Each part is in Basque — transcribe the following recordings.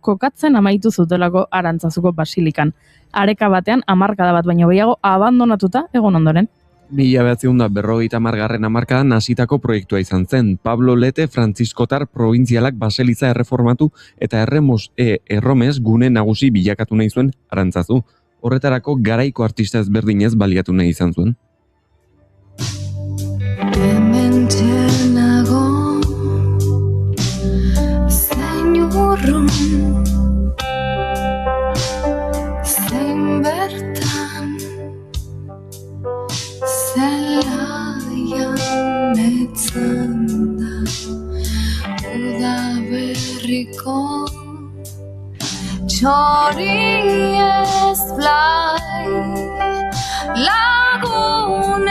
kokatzen amaitu zutelako Arantzazuko basilikan. Areka batean hamarkada bat baino gehiago abandonatuta egon ondoren. 1950 hamarkadan hasitako proiektua izan zen. Pablo Lete frantziskotar probintzialak baseliza erreformatu eta erromes gune nagusi bilakatu nahi zuen Arantzazu. Horretarako garaiko artista ezberdinez baliatu nahi izan zuen. Zein bertan zelaian etzanda udaberriko txori ez blai lagunekin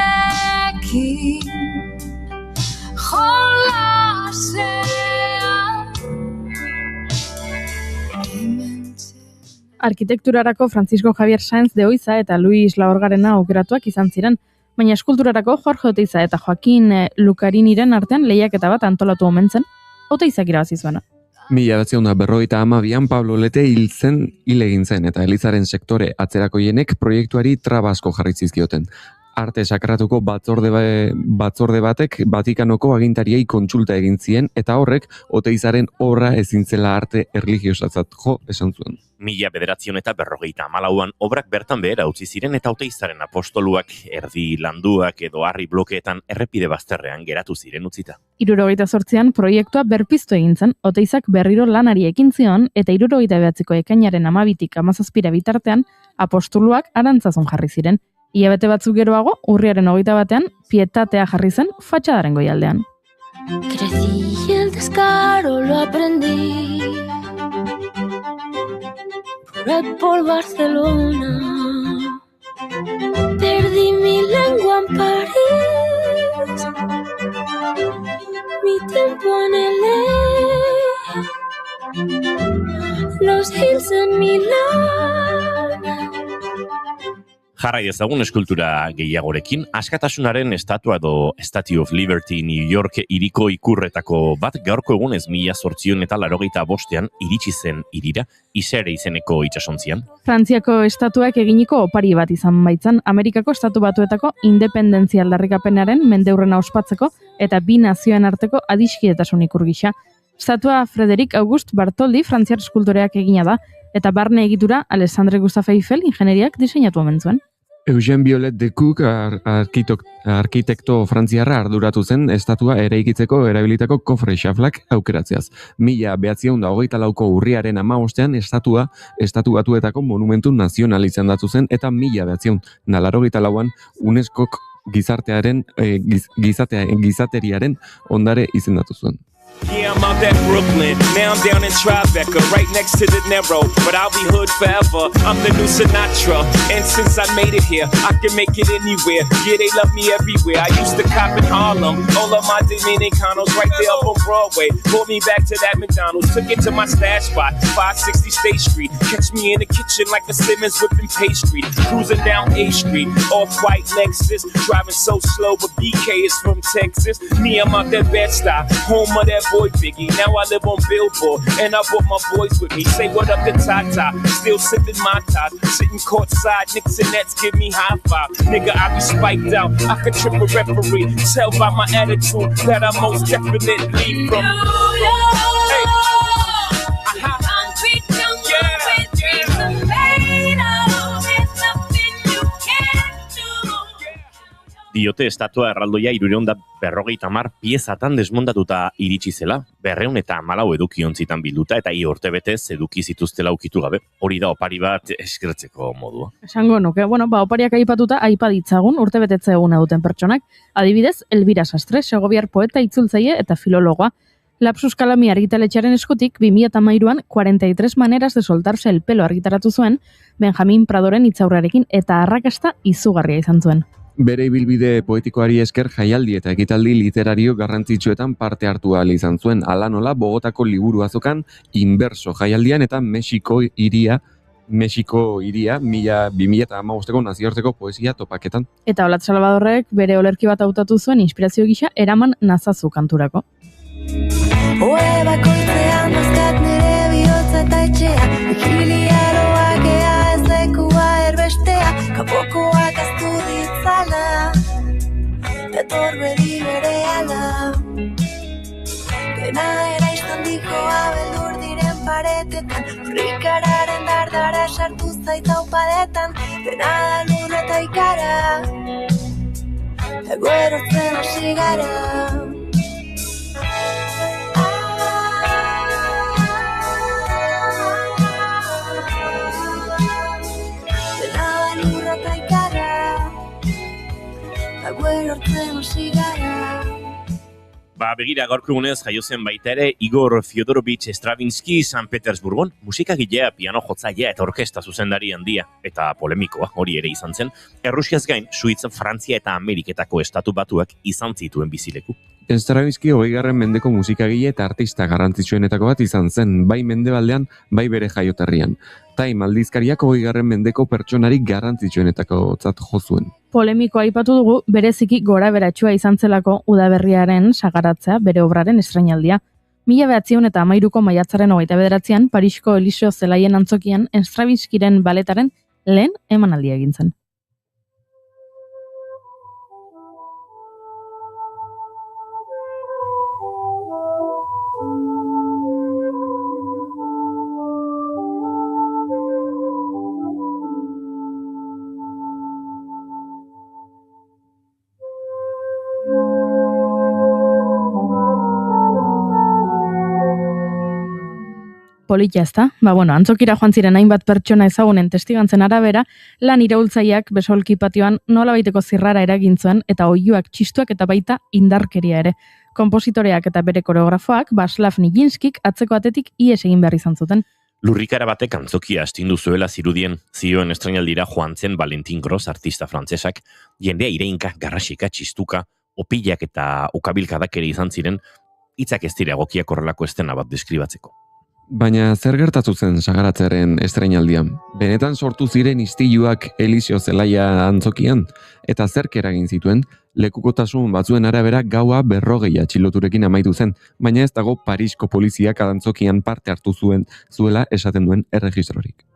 jolasean. Arkitekturarako Francisco Javier Sáenz de Oiza eta Luis Laorgarena aukeratuak izan ziren, baina eskulturarako Jorge Oteiza eta Joaquin Lucariniren artean lehiaketa bat antolatu omen zen, Oteizak irabazi zuena. 1952an Pablo Lete hil egin zen eta Elizaren sektore atzerakoienek proiektuari traba asko jarri zizkioten. Arte sakratuko batzorde batek Vatikanoko agintariei kontsulta egin zien eta horrek Oteizaren obra ezin zela arte erlijiosatzat jo esan zuen. 1954an obrak bertan behera utzi ziren eta Oteizaren apostoluak erdi landuak edo harri blokeetan errepide bazterrean geratu ziren utzita. 1978an proiektua berpiztu egin zen, Oteizak berriro lanari ekin zion eta 1979ko ekainaren 12tik 17 bitartean apostoluak Arantzazun jarri ziren. Hilabete batzuk geroago, urriaren 21ean, pietatea jarri zen fatxadaren goialdean. Crecí y el descaro lo aprendí por Barcelona. Perdí mi lengua en París, mi tiempo anhelé los hills en Milán. Jarrai ezagun eskultura gehiagorekin, askatasunaren estatua edo Statue of Liberty New York hiriko ikurretako bat gaurko egunez 1885ean iritsi zen hirira, Isere izeneko itsasontzian. Frantziako estatuak eginiko opari bat izan baitzan, Amerikako estatu batuetako independentzia aldarrikapenaren mendeurrena ospatzeko eta bi nazioen arteko adiskidetasun ikur gisa. Estatua Frederic Auguste Bartholdi frantziar eskultoreak egina da, eta barne egitura Alexandre Gustave Eiffel ingenieriak diseinatu omen zuen. Eugène Viollet de Cook arkitekto frantziarra arduratu zen estatua eraikitzeko erabilitako kofre xaflak aukeratzeaz. 1924ko urriaren 15ean estatu batuetako monumentu nazional izendatu zen eta 1984an UNESCOk gizateriaren ondare izendatu zuen. Yeah, I'm out at Brooklyn, now I'm down in Tribeca, right next to the Narrow, but I'll be hood forever, I'm the new Sinatra, and since I made it here, I can make it anywhere, yeah, they love me everywhere, I used to cop in Harlem, all of my Dominicanos right there up on Broadway, pulled me back to that McDonald's, took it to my stash spot, 560 State Street, catch me in the kitchen like a Simmons whipping pastry, cruising down A Street, off-white Lexus, driving so slow, but BK is from Texas, me, I'm out that Bed-Stuy, home of that boy Biggie, now I live on Billboard, and I brought my boys with me. Say what up to Tata, still sipping my top, sitting courtside, Knicks and Nets give me high five. Nigga, I be spiked out, I could trip a referee. Tell by my attitude that I most definitely from. Hey. Diote estatua erraldoia 350 piezatan desmontatuta iritsi zela, 214 eduki ontzitan bilduta eta urte betez eduki zituztela ukitu gabe. Hori da opari bat eskertzeko modua. Esango nuke, opariak aipatuta aipa ditzagun urte betetze eguna duten pertsonak, adibidez, Elvira Sastre, segoviar poeta, itzultzaile eta filologoa. Lapsus Calami argitaletxearen eskutik 2013an 43 maneras de soltarse el pelo argitaratu zuen, Benjamin Pradoren hitzaurrearekin eta arrakasta izugarria izan zuen. Bere ibilbide poetikoari esker jaialdi eta ekitaldi literario garrantzitsuetan parte hartu ahal izan zuen. Hala nola Bogotako liburu azokan Inverso jaialdian eta Mexiko iria 2015ko nazioarteko poesia topaketan. Eta Olat Salvadorrek bere olerki bat hautatu zuen inspirazio gisa Eraman nazazu kanturako. Oe bakoitzean bazkat nire bihotza boketan, frikararen dardara sartu zaita upadetan, dena da lurra eta ikara, eguerotzen hasi gara. Dena da lurra eta ikara, eguerotzen hasi gara. Begira, gaurko egunez jaio zen baita ere Igor Fyodorovich Stravinsky San Petersburgon, musikagilea, piano jotzailea eta orkesta zuzendari handia eta polemikoa hori ere izan zen. Errusiaz gain, Suitz, Frantzia eta Ameriketako estatu batuak izan zituen bizileku. Stravinsky 20. mendeko musikagile eta artista garrantzitsuenetako bat izan zen, bai mendebaldean, bai bere jaioterrian. Time aldizkariak 20. mendeko pertsonarik garrantzitsuenetakotzat jo zuen. Polemikoa aipatu dugu, bereziki gora beratsua izan zelako udaberriaren sagaratzea bere obraren estrainaldia. 1913ko maiatzaren 29an Parisko Eliseo Zelaien antzokian Stravinskyren baletaren lehen emanaldia egin zen. Polita ezta? Antzokira joan ziren hainbat pertsona ezagunen testigantzen arabera, lan iraultzaileak besolki patioan nolabaiteko zirrara eragin zuen eta oihuak, txistuak eta baita indarkeria ere. Konpositoreak eta bere koreografoak, Václav Nijinskyk atzeko atetik ihes egin behar izan zuten. Lurrikara batek antzokia astindu zuela zirudien, zioen estrainaldira joan zen Valentin Gross artista frantsesak, jendea ireinka, garrasika, txistuka, opilak eta ukabilkadak ere izan ziren, hitzak ez dira egokiak horrelako estena bat deskribatzeko. Baina zer gertatu zen sagaratzearen estrainaldian? Benetan sortu ziren istiluak Eliseo Zelaia antzokian? Eta zerk eragin zituen? Lekukotasun batzuen arabera gaua 40 atxiloturekin amaitu zen, baina ez dago Parisko poliziak antzokian parte hartu zuela esaten duen erregistrorik.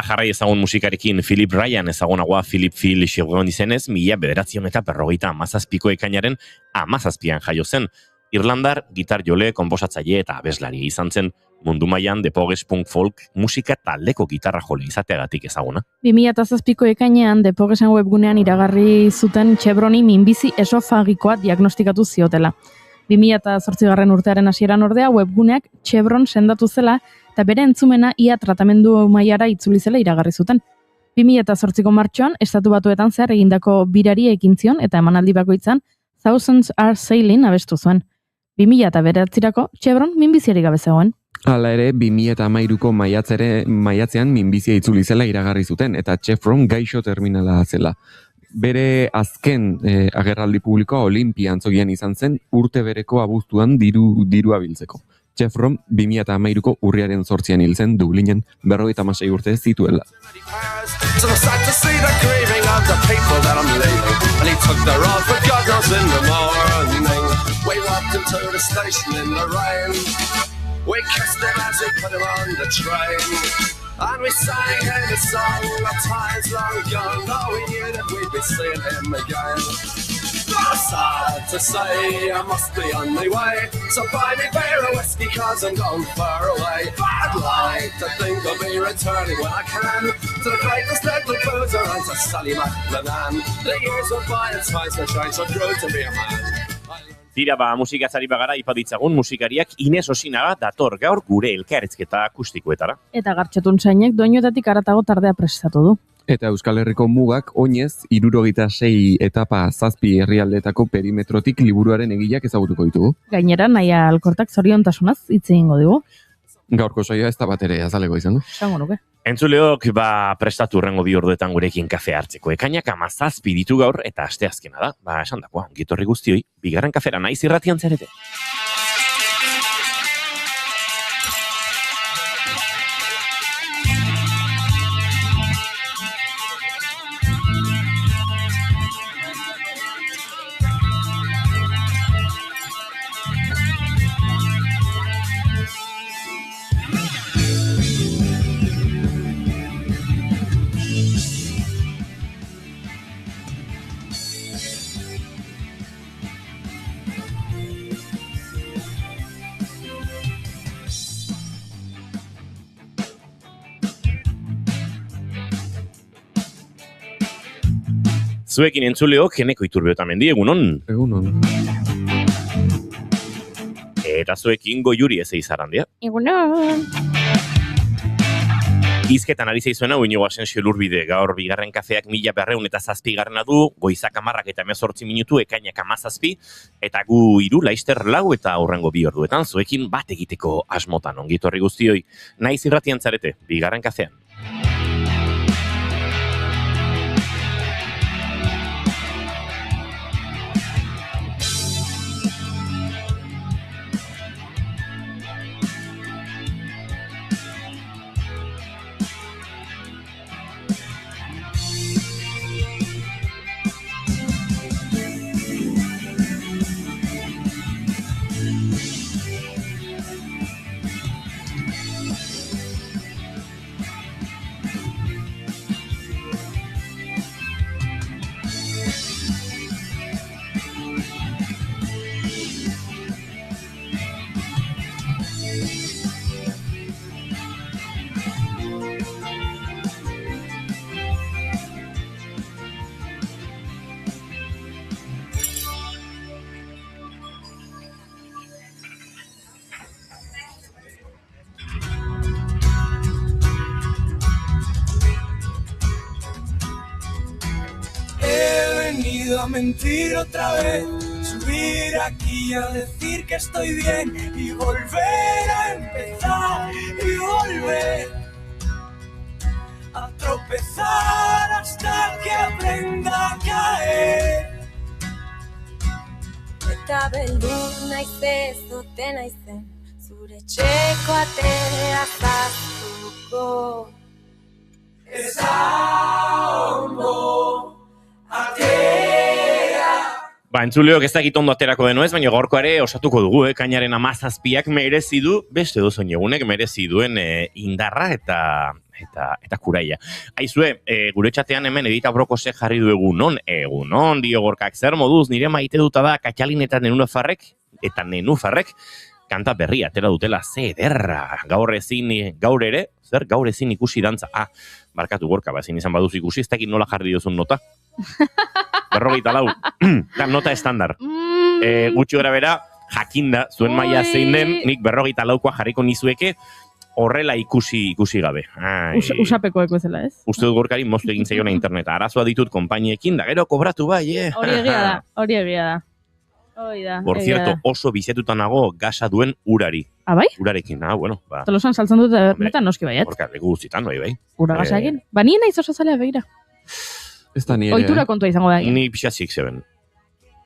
Jarrai ezagun musikarekin Philip Ryan ezagunagoa Philip Phil Chevron izenez, 1917ko ekainaren 17an jaio zen. Irlandar, gitar jole, konposatzaile eta abeslari izan zen, mundu mailan The Pogues punk folk musika taldeko gitarra jole izateagatik ezaguna. 2007ko ekainean The Poguesen webgunean iragarri zuten Chevroni minbizi esofagikoa diagnostikatu ziotela. 2008 urtearen hasieran ordea webguneak Chevron sendatu zela eta bere entzumena ia tratamendu mailara itzuli zela iragarri zuten. 2008ko martxoan, estatu batuetan zehar egindako birari ekin zion eta emanaldi bakoitzan Thousands Are Sailing abestu zuen. 2009ko Chevron minbiziari gabe zegoen. Hala ere, 2013ko maiatzean minbizia itzuli zela iragarri zuten eta Chevron gaixo terminala zela. Bere azken agerraldi publikoa Olimpia antzokian izan zen urte bereko abuztuan dirua biltzeko. Chevron 2013ko urriaren 8an hil zen Dublinen 56 urte zituela. We kissed him as we put him on the train, and we sang him a song of times long gone. Though we knew that we'd be seeing him again. Sad to say, I must be on my way, so buy me beer or whiskey, cause I'm gone far away. I'd like to think I'll be returning when I can to the greatest little boozer and to Sally McLennan. The years went by and twice I tried so grew to be a man. Tira musikazari bagara ipaditzagun musikariak Ines Osinaga dator gaur gure elkarrizketa akustikoetara. Eta Gartxotun Sainek doinuetatik haratago tardea prestatu du. Eta Euskal Herriko mugak oinez 66 etapa 7 herrialdeetako perimetrotik liburuaren egileak ezagutuko ditugu. Gainera, Naia Alkortak zoriontasunaz hitz egingo dugu. Gaurko saioa ez da batere azaleko izango. Esango nuke. Entzuleok, prestatu urrengo 2 orduetan gurekin kafe hartzeko. Ekainak 17 ditu gaur eta asteazkena da. Esan dakoa, ongitorri guztioi, bigarren kafera naiz irratian zarete. Zuekin entzuleok, Eneko Iturbe Otamendi, egunon. Egunon. Eta zuekin Goiuri ez eizarandia. Egunon. Izketan ari zeizuena, Iñigo Asensio Lurbide, gaur bigarren kafeak 1207 du, goizak 10 eta 18 minutu, ekainak 17, eta gu 3, Laister 4 eta aurrengo 2 orduetan, zuekin bat egiteko asmotan, ongitorri guztioi, naiz irratian zarete, bigarren kafean. A mentir otra vez, subir aquí a decir que estoy bien y volver a empezar y volver a tropezar hasta que aprenda a caer. Eta beldur naiz ez dute naizen, zure txeko atea zaztuko. Ez da ondo atea. Entzuleok ez dakit ondo aterako deno ez, baina gaurko ere osatuko dugu, kainaren 17ak merezi du, beste dozoin egunek merezi duen indarra eta kuraia. Aizue, gure txatean hemen Edita Brokosek jarri du egunon, dio Gorkak, zer moduz, nire maite duta da Katxalin eta Nenufarrek, kanta berria, atera dutela, ze ederra, gaur ezin ikusi dantza, barkatu Gorka, ezin izan baduz ikusi, ez dakit nola jarri diozun nota. 54, nota estandar. Gutxi gara bera, jakinda, zuen maila zein den, nik 54koa jarriko nizueke, horrela ikusi gabe. Usapekoeko ezela, ez? Uste dut Gorkari moztu egin zaiona interneta. Arazoa ditut konpainiekin, da gero kobratu bai, Hori egia da. Por cierto, oso bizetuta nago gasa duen urari. Bai? Urarekin, bueno. Tolosan saltzen dut, metan noski baiet. Gorka, leku guztietan, bai. Ura gasa egin. Nien naiz oso zalea begira. Ez da nire. Oitura kontua izango da. Ni pixa 6-7.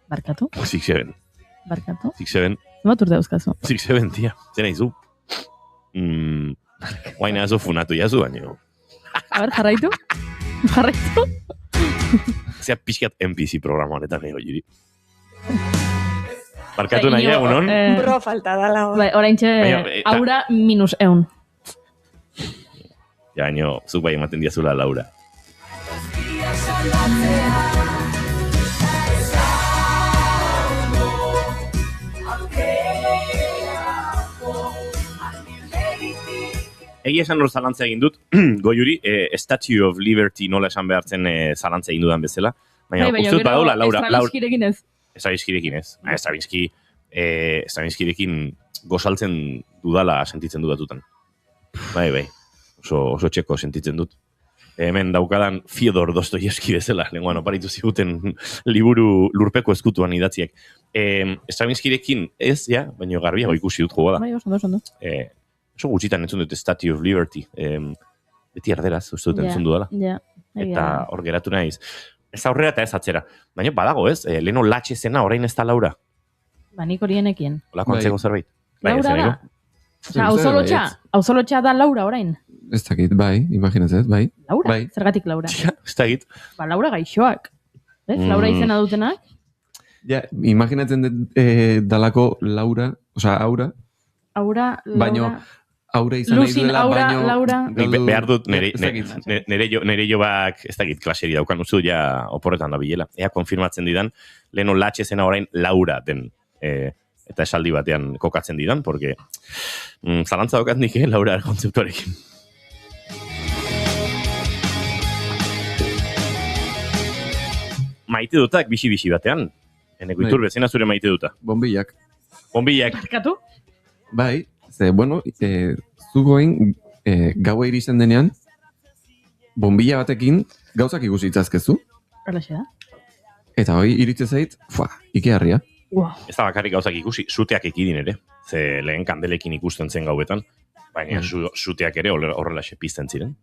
Barkatu? 6-7. Barkatu? 6-7. Zemat urte dauzkazu? 6-7, tia. Zena izu? Guaina ez funatu jazu, baina. A ber, jarraitu? Jarraitu? Zea pixkat NPC programa honetan ego jiri. Barkatu nahi egunon? Bro falta dala. Oraintxe, aura -100. Ja, baina, zuk bai ematen diazula Laura. Egia esan hor zalantza egin dut, Goiuri, Statue of Liberty nola esan behartzen zalantza egin dudan bezala. Baina, uste dut badaula, Laura. Estravinskirekin ez. Estravinskirekin ez. Estravinskirekin gozaltzen dudala sentitzen dudatutan. Bai. Oso txeko sentitzen dut. hemen daukadan Fyodor Dostoyevski bezala, lenguan oparitu ziguten liburu lurpeko eskutuan idatziek. Stravinskirekin ez, ja, baina garbiago ikusi dut joa da. Bai, oso ondo. Oso gutxitan entzun dut Statue of Liberty. Beti erderaz, uste dut entzun dudala. Ja. Eta hor geratu naiz. Ez aurrera eta ez atzera. Baina badago ez, leheno latxe zena orain ez da Laura. Ba, nik horienekin. Olako antzeko zerbait. Bai, ez Laura da. zeneko. Auzolotxa da Laura orain. Ez dakit, bai, imaginatzez, bai. Laura? Bai. Zergatik Laura? Ja, ez da egit. Ba, Laura gaixoak. Ez? Laura izena dutenak? Ja, imaginatzen dut dalako Laura, Aura, Laura... baino Aura izan nahi Lucin, duela, Aura, baino... Laura... Nik behar dut Ez nere jobak, ez dakit klaseri daukan, uste dut ja oporretan da bilela. Ea konfirmatzen didan, leheno latxe zena orain Laura den. Eta esaldi batean kokatzen didan, porque zalantza daukat nik, Laura kontzeptuarekin. Maite dutak bixi-bixi batean. Eneko itur bezena zure maite duta. Bombilak. Bombilak. Barkatu? Bai, ze, bueno, zugoen gaua iristen denean, bombilla batekin gauzak ikusi itzazkezu, Horlaxe da. eta hoi iritze zait, ikeharria. Wow. Ez da bakarrik gauzak ikusi, suteak ekidin ere. Ze lehen kandelekin ikusten zen gauetan. Baina suteak ere horrela pizten ziren.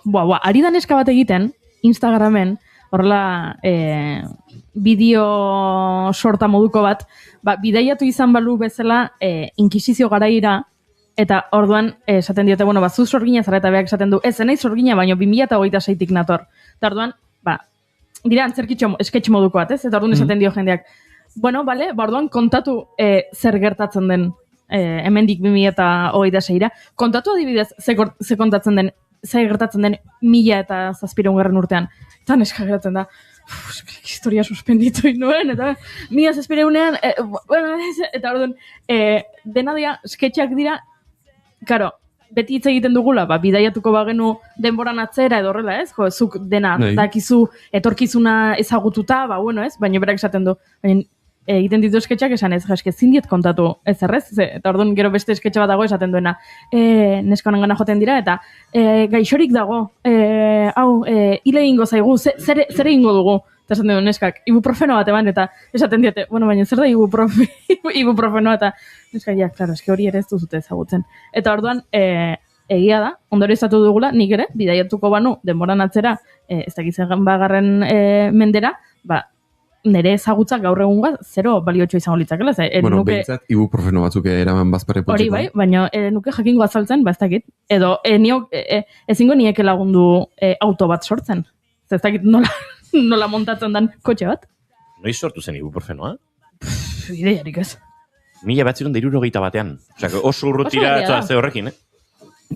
Buah, ari da neska bat egiten, Instagramen, horrela bideo sorta moduko bat, bidaiatu izan balu bezala inkisizio garaira, eta orduan esaten diote, bueno, zu sorgina zara eta beak esaten du, ez naiz sorgina, baino 2026tik nator. Eta orduan, dira antzerkitxo esketx moduko bat, ez? Eta orduan esaten dio jendeak, bueno, bale, orduan kontatu zer gertatzen den hemendik 2026ra. Kontatu adibidez, ze kontatzen den, ze gertatzen den 1700 urtean. Eta neska geratzen da, historia suspenditu nuen, eta 1700ean, eta orduan, dena dira, sketxak dira, karo, beti hitz egiten dugula, bidaiatuko bagenu denboran atzera edo horrela, ez? Jo, zuk dena dakizu etorkizuna ezagututa, bueno, ez? Baina berak esaten du, baina egiten ditu sketxak esan ez, jaske zindiet kontatu ez errez, eta orduan gero beste sketxa bat dago esaten duena, neska honen gana joaten dira, eta gaixorik dago, hile egingo zaigu, zer egingo dugu? Eta esaten du neskak, ibuprofeno bat eban, eta esaten diete, bueno, baina zer da ibuprofenoa, eta neskak, ja, klaro, eski hori ere ez duzute ezagutzen. Eta orduan, egia da, ondorioztatu dugula, nik ere, bidaiatuko banu, denboran atzera, ez dakitzen bagarren mendera, nire ezagutzak gaur egunga zero baliotxo izango litzakela. Bueno, behintzat, ibuprofeno batzuk eraman bazpare hori bai, baina nuke jakingo azaltzen, ez dakit. Edo, ezingo nieke lagundu auto bat sortzen. Ez dakit nola montatzen den kotxe bat. Noiz sortu zen ibuprofenoa? Ideiarik ez. 1961 batean. Osea, oso urrutira ze horrekin,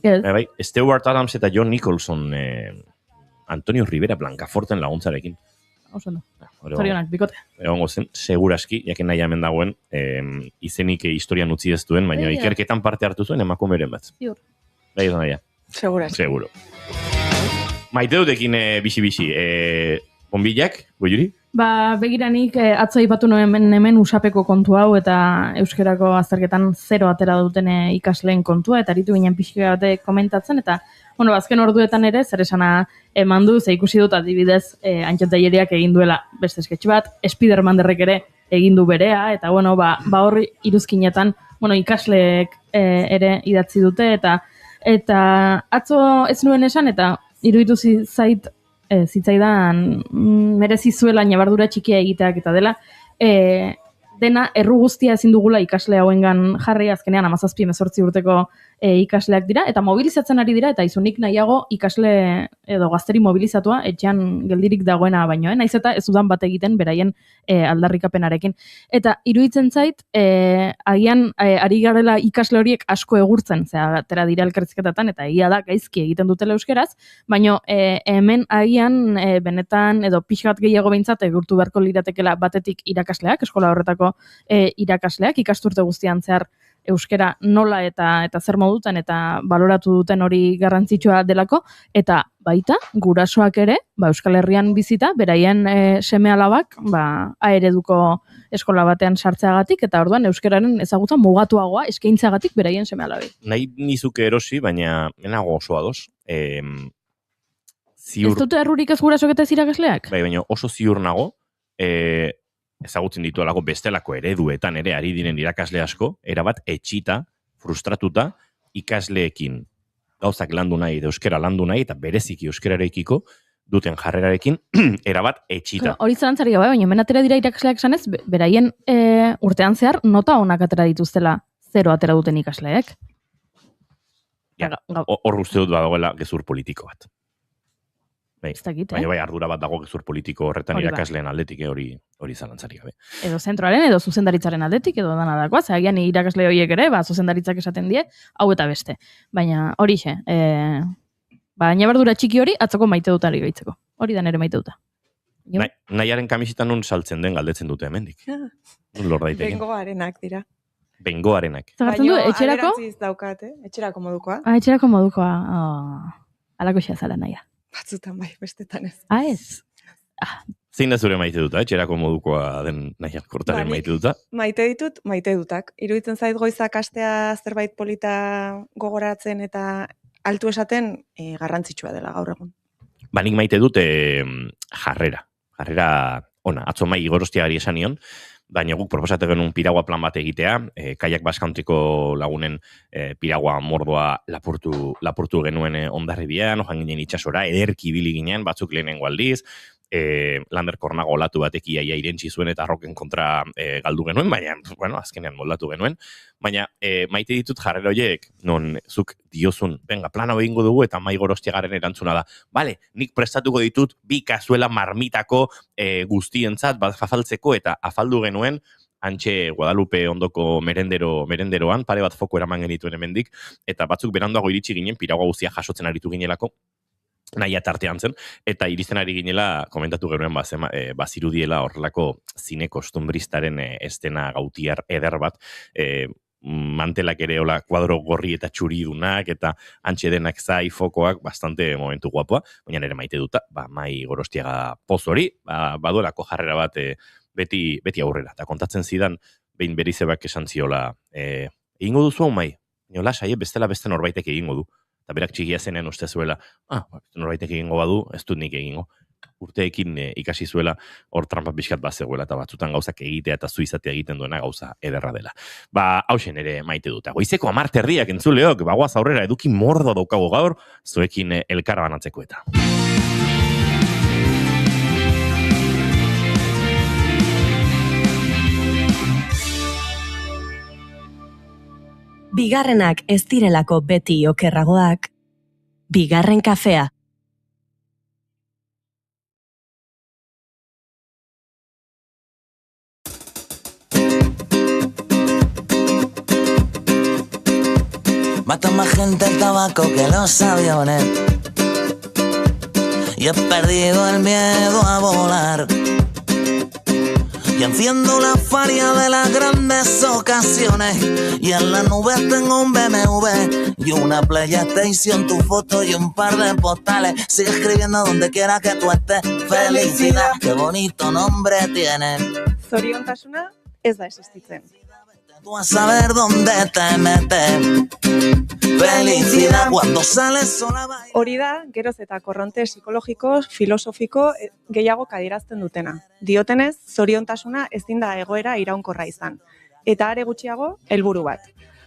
Bai, Stewart Adams eta John Nicholson, Antonio Rivera Blancaforten laguntzarekin. Oso no. Zorionak, bikote. Egongo zen, seguraski, jakin nahi hemen dagoen, izenik historian utzi ez duen, baina ikerketan parte hartu zuen emakumeren bat. Ziur. Bai, ez nahi. Seguro. Maite dutekin bixi-bixi, bonbilak, goiuri? Begiranik atzo aipatu noen hemen usapeko kontu hau eta euskerako azterketan 0 atera duten ikasleen kontua, eta aritu ginen pixka bate komentatzen, eta bueno, azken orduetan ere, zer esana eman du, ze ikusi dut adibidez, Antxon Talleriak egin duela beste sketch bat, Spiderman-derrek ere egin du berea, eta bueno, horri iruzkinetan, bueno, ikasleek ere idatzi dute, eta atzo ez nuen esan, eta iruditu zitzaidan merezi zuela nabardura txikia egiteak eta dela, dena erru guztia ezin dugula ikasle hauengan jarri, azkenean 17-18 urteko ikasleak dira, eta mobilizatzen ari dira, eta izunik nahiago ikasle edo gazteri mobilizatua etxean geldirik dagoena baino, naiz eta ez dudan bat egiten beraien aldarrikapenarekin. Eta iruditzen zait, agian ari garela ikasle horiek asko egurtzen, atera dira elkarrizketatan, eta egia da gaizki egiten dutela euskeraz, baino hemen agian benetan edo pixkat gehiago behintzat egurtu beharko liratekela batetik irakasleak, eskola horretako irakasleak, ikasturte guztian zehar euskera nola eta zer modutan eta baloratu duten hori garrantzitsua delako, eta baita gurasoak ere, Euskal Herrian bizita, beraien seme-alabak A-ereduko eskola batean sartzeagatik, eta orduan euskeraren ezagutza mugatuagoa eskaintzagatik beraien seme-alabei. Nahi nizuke erosi, baina enago oso ados. ziur... Ez dute errurik ez gurasok eta ez irakasleak? Bai, baina oso ziur nago, ezagutzen dituelako bestelako ereduetan ere ari diren irakasle asko, erabat etxita, frustratuta, ikasleekin gauzak landu nahi, edo euskera landu nahi, eta bereziki euskerarekiko duten jarrerarekin, erabat etxita. Hori zalantzari gabe, baina hemen atera dira irakasleak esanez, beraien urtean zehar nota onak atera dituztela 0 atera duten ikasleek. Ja, hor uste dut badagoela gezur politiko bat. Bai, Ez dakit, baina bai ardura bat dago gezur politiko horretan Hori irakasleen aldetik, hori zalantzari gabe. Edo zentroaren, edo zuzendaritzaren aldetik, edo dana dakoa, agian irakasle horiek ere, zuzendaritzak esaten die, hau eta beste. Baina horixe, nabardura txiki hori atzoko maite dutari gaitzeko. Hori da nere maite duta. Nahiaren kamisita nun saltzen den galdetzen dute hemendik. Nun lor daiteken. Bengoarenak dira. Bengoarenak. Zagartzen du, etxerako? Alderantziz daukat, etxerako modukoa. Etxerako modukoa. Alako xea zala naia. Batzutan bai, bestetan ez. Ez? Zein da zure maite duta, etxerako modukoa den nahian kortaren maite duta? Maite ditut, maite dutak. Iruditzen zait goizak astea zerbait polita gogoratzen eta altu esaten garrantzitsua dela gaur egun. Nik maite dut jarrera. Jarrera, ona, atzo mai Gorostiagari esan nion, baina guk proposatu genuen piragua plan bat egitea, Kayak Basque Countryko lagunen piragua mordoa lapurtu genuen Hondarribian, joan ginen itsasora, ederki ibili ginen, batzuk lehenengo aldiz, Lander Kornago olatu batek iaia irentzi zuen eta arroken kontra galdu genuen, baina, azkenean moldatu genuen, baina maite ditut jarrera horiek, non zuk diozun, venga, plano egingo dugu eta mai Gorostiagaren erantzuna da, bale, nik prestatuko ditut bi kazuela marmitako guztientzat bat afaltzeko eta afaldu genuen, antxe Guadalupe ondoko merenderoan, pare bat foko eraman genituen hemendik, eta batzuk beranduago iritsi ginen, piragua guztia jasotzen aritu ginelako, nahia tartean zen, eta iristen ari ginela, komentatu genuen, bazirudiela horrelako zine kostumbristaren estena gautiar eder bat, mantelak ere hola kuadro gorri eta txuridunak, eta antxe denak zai fokoak, bastante momentu guapoa, baina nire maite duta, mai Gorostiaga poz hori, baduelako jarrera bat beti aurrera, eta kontatzen zidan, behin berizebak esan ziola, egingo duzu hau mai, niola saie bestela beste norbaitek egingo du, eta berak txigia zenen uste zuela, norbaitek egingo badu, ez dut nik egingo. Urteekin ikasi zuela hor trampa pixkat bat zegoela, eta batzutan gauzak egitea eta zuizatea egiten duena gauza ederra dela. Hausen ere maite dut. Goizeko 10:00 entzuleok, bagoaz aurrera eduki mordo daukago gaur, zuekin elkar banatzeko eta. Bigarrenak ez direlako beti okerragoak, bigarren kafea. Mata más gente el tabaco que los aviones y he perdido el miedo a volar. Y enciendo la faria de las grandes ocasiones y en la nube tengo un BMW y una PlayStation, tu foto y un par de postales. Sigue escribiendo donde quiera que tú estés. Felicidad, qué bonito nombre tiene. Zoriontasuna ez da existitzen. Tú a saber dónde te metes. Felicidad cuando sales sola. Hori da, geroz eta korronte psikologiko, filosofiko gehiago adierazten dutena. Diotenez, zoriontasuna ezin da egoera iraunkorra izan. Eta are gutxiago, helburu bat.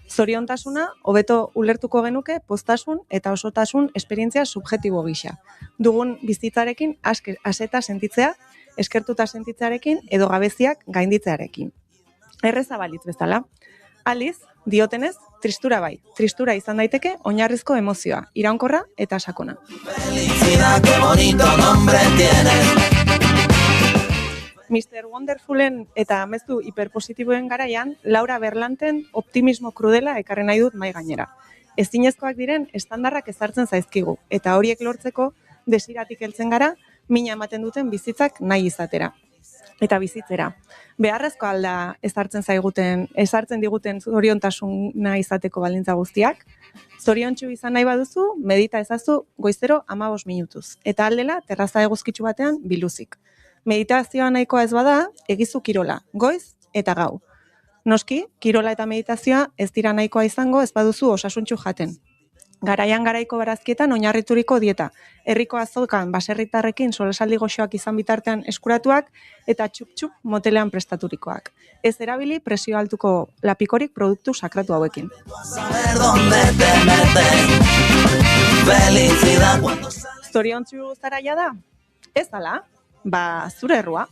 Zoriontasuna, hobeto ulertuko genuke, poztasun eta osotasun esperientzia subjektibo gisa. Dugun bizitzarekin aseta sentitzea, eskertuta sentitzearekin edo gabeziak gainditzearekin. Erreza balitz bezala. Aliz, diotenez, tristura bai. Tristura izan daiteke oinarrizko emozioa, iraunkorra eta sakona. Felicidad, qué bonito nombre tienes. Mr. Wonderfulen eta amezu hiperpositiboen garaian, Laura Berlanten optimismo krudela ekarri nahi dut mai gainera. Ezinezkoak diren estandarrak ezartzen zaizkigu, eta horiek lortzeko desiratik heltzen gara, mina ematen duten bizitzak nahi izatera. Eta bizitzera. Beharrezko alda ezartzen diguten zoriontasuna izateko baldintza guztiak. Zoriontsu izan nahi baduzu, medita ezazu goizero 15 minutuz. Eta aldela, terraza eguzkitsu batean biluzik. Meditazioa nahikoa ez bada, egizu kirola, goiz eta gau. Noski, kirola eta meditazioa ez dira nahikoa izango ez baduzu osasuntsu jaten. Garaian garaiko barazkietan oinarrituriko dieta. Herriko azokan baserritarrekin solasaldi goxoak izan bitartean eskuratuak eta txup-txup motelean prestaturikoak. Ez erabili presio altuko lapikorik produktu sakratu hauekin. Zoriontsu zaraia da? Ez ala? Ba, zure errua.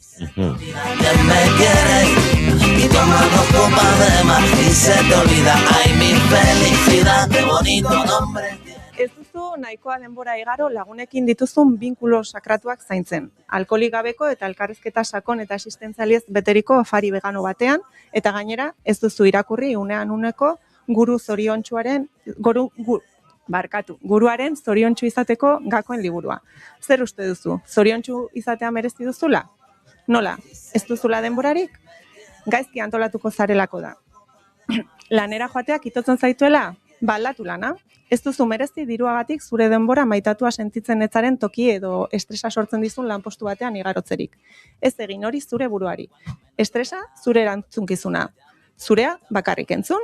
Y toma 2 copas de más y se te olvida, ay mi felicidad, qué bonito nombre. Ez duzu nahikoa denbora igaro lagunekin dituzun binkulo sakratuak zaintzen. Alkoholik gabeko eta elkarrizketa sakon eta asistentzialiez beteriko afari vegano batean, eta gainera ez duzu irakurri unean uneko guruaren zoriontsu izateko gakoen liburua. Zer uste duzu? Zoriontsu izatea merezi duzula? Nola? Ez duzula denborarik? Gaizki antolatuko zarelako da. Lanera joateak itotzen zaituela? Ba, aldatu lana. Ez duzu merezi diruagatik zure denbora maitatua sentitzen etzaren toki edo estresa sortzen dizun lanpostu batean igarotzerik. Ez egin hori zure buruari. Estresa zure erantzunkizuna. Zurea bakarrik entzun?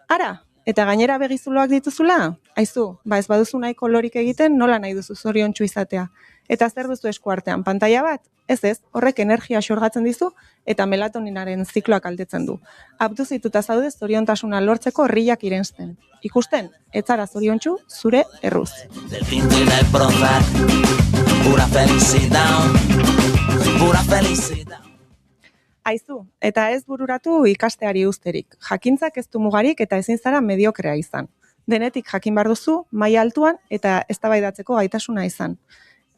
Ara, eta gainera begizuloak dituzula? Aizu, ba ez baduzu nahiko lorik egiten, nola nahi duzu zoriontsu izatea. Eta zer duzu esku artean, pantaila bat? Ez, horrek energia xorgatzen dizu eta melatoninaren zikloak aldetzen du. Abduzituta zaude zoriontasuna lortzeko horriak irensten. Ikusten, ez zara zoriontsu zure erruz. Del tinto y del Prozac, pura felicidad, pura felicidad. Aizu, eta ez bururatu ikasteari uzterik. Jakintzak ez du mugarik eta ezin zara mediokrea izan. Denetik jakin behar duzu, maila altuan eta eztabaidatzeko gaitasuna izan.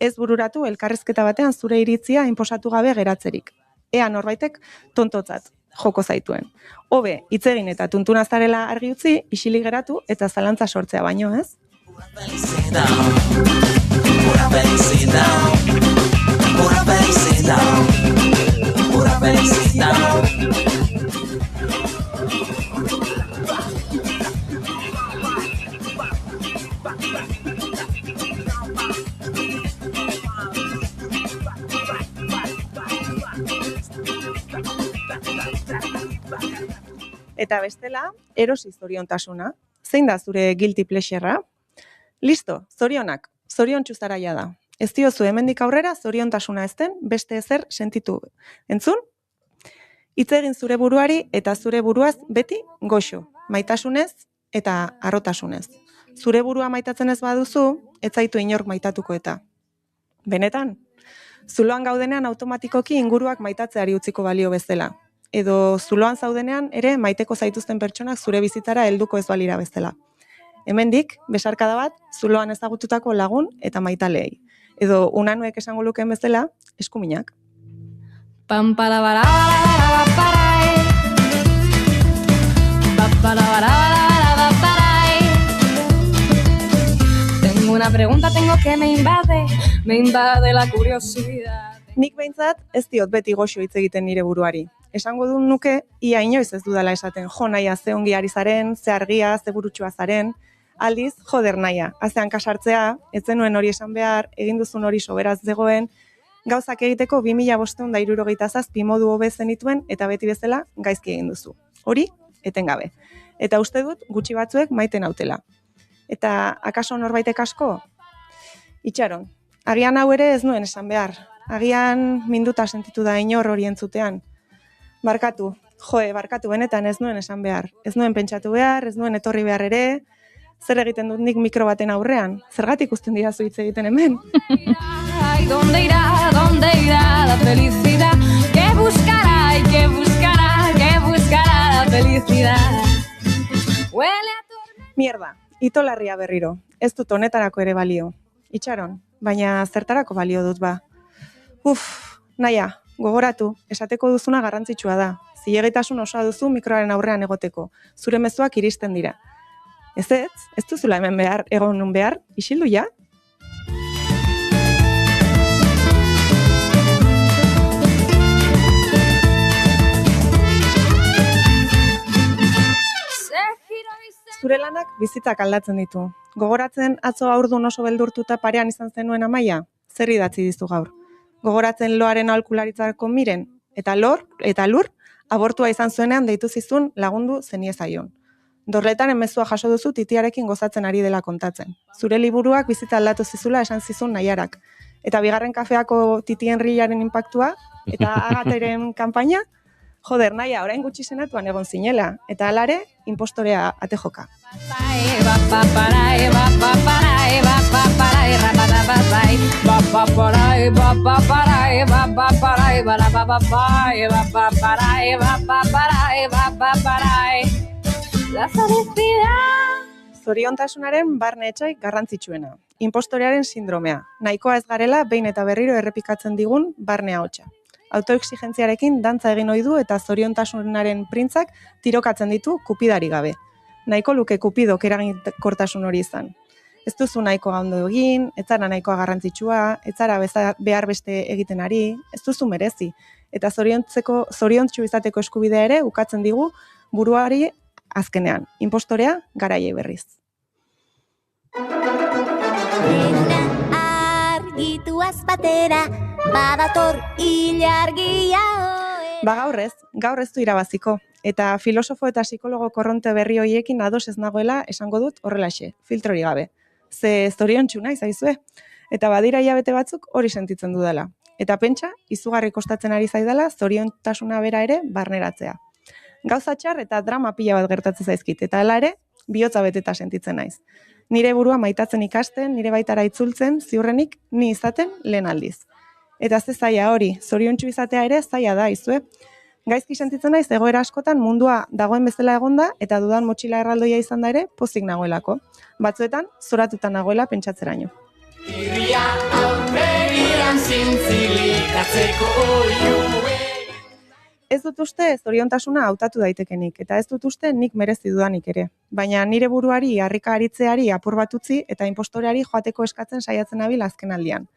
Ez bururatu elkarrezketa batean zure iritzia inposatu gabe geratzerik. Ea norbaitek tontotzat joko zaituen. Hobe, hitz egin eta tuntuna zarela argi utzi, isilik geratu eta zalantza sortzea baino, ez? Pura felicidad, pura felicidad, pura felicidad, pura felicidad. Eta bestela, erosi zoriontasuna. Zein da zure guilty pleasure-a? Listo, zorionak, zoriontsu zaraia da. Ez diozu hemendik aurrera zoriontasuna ezten beste ezer sentitu. Entzun? Hitz egin zure buruari eta zure buruaz beti goxo, maitasunez eta harrotasunez. Zure burua maitatzen ez baduzu, ez zaitu inork maitatuko eta. Benetan, zuloan gaudenean automatikoki inguruak maitatzeari utziko balio bezala. Edo zuloan zaudenean ere maiteko zaituzten pertsonak zure bizitzara helduko ez balira bezala. Hemendik, besarkada bat, zuloan ezagututako lagun eta maitaleei. Edo unanuek esango lukeen bezala, eskuminak. Tengo una pregunta, tengo que me invade la curiosidad. Nik behintzat ez diot beti goxo hitz egiten nire buruari. Esango dut nuke, ia inoiz ez dudala esaten, jo naia ze ongi ari zaren, ze argia, ze burutsua zaren, aldiz, joder naia, azean kasartzea, ez zenuen hori esan behar, egin duzun hori soberaz zegoen, gauzak egiteko 2567 modu hobe zenituen eta beti bezala gaizki egin duzu. Hori, etengabe. Eta uste dut gutxi batzuek maiten nautela. Eta akaso norbaitek asko? Itxaron, agian hau ere ez nuen esan behar. Agian minduta sentitu da inor hori entzutean. Barkatu, barkatu benetan ez nuen esan behar. Ez nuen pentsatu behar, ez nuen etorri behar ere. Zer egiten dut nik mikro baten aurrean? Zergatik usten dira hitz egiten hemen? ¿Dónde irá la felicidad? ¿Qué buscará y qué buscará la felicidad? Huele a Mierda, itolarria berriro. Ez dut honetarako ere balio. Itxaron, baina zertarako balio dut ba. Naia, gogoratu, esateko duzuna garrantzitsua da. Zilegitasun osoa duzu mikroaren aurrean egoteko. Zure mezuak iristen dira. Ez duzula hemen behar, egon nun behar, isildu ja? Zure lanak bizitzak aldatzen ditu. Gogoratzen atzo haurdun oso beldurtuta parean izan zenuen Amaia? Zer idatzi dizu gaur? Gogoratzen loaren aholkularitzako miren? Eta lur, abortua izan zuenean deitu zizun lagundu zeniezaion. Dorletaren mezua jaso duzu titiarekin gozatzen ari dela kontatzen. Zure liburuak bizitza aldatu zizula esan zizun Naiarak. Eta bigarren kafeako Titi Henriaren inpaktua, eta Agateren kanpaina, joder, Naia, orain gutxi senatuan egon zinela, eta alare, impostorea ate joka. Zoriontasunaren barne etxai garrantzitsuena. Impostorearen sindromea. Nahikoa ez garela behin eta berriro errepikatzen digun barne ahotsa. Autoexigentziarekin dantza egin ohi du eta zoriontasunaren printzak tirokatzen ditu kupidari gabe. Nahiko luke kupidok eraginkortasun hori izan. Ez duzu nahikoa ondo egin, ez zara nahikoa garrantzitsua, ez zara behar beste egiten ari, ez duzu merezi. Eta zoriontsu izateko eskubidea ere ukatzen digu buruari azkenean. Impostorea garaiei berriz. Argituaz batera, badator ilargia. Gaur ez du irabaziko. Eta filosofo eta psikologo korronte berri hoiekin ados ez nagoela esango dut horrelaxe, filtrori gabe. Ze zoriontsu naiz aizue. Eta badira hilabete batzuk hori sentitzen dudala. Eta pentsa, izugarri kostatzen ari zaidala zoriontasuna bera ere barneratzea. Gauza txar eta drama pila bat gertatzen zaizkit, eta hala ere, bihotza beteta sentitzen naiz. Nire burua maitatzen ikasten, nire baitara itzultzen, ziurrenik ni izaten lehen aldiz. Eta ze zaila hori, zoriontsu izatea ere zaila da, izue. Gaizki sentitzen naiz egoera askotan mundua dagoen bezala egonda eta dudan motxila erraldoia izan da ere pozik nagoelako. Batzuetan, zoratuta nagoela pentsatzeraino. Irria aurregian zintzilikatzeko oiue. Ez dut uste zoriontasuna hautatu daitekenik, eta ez dut uste nik merezi dudanik ere. Baina nire buruari, harrika aritzeari apur bat utzi eta inpostoreari joateko eskatzen saiatzen nabil azken aldian.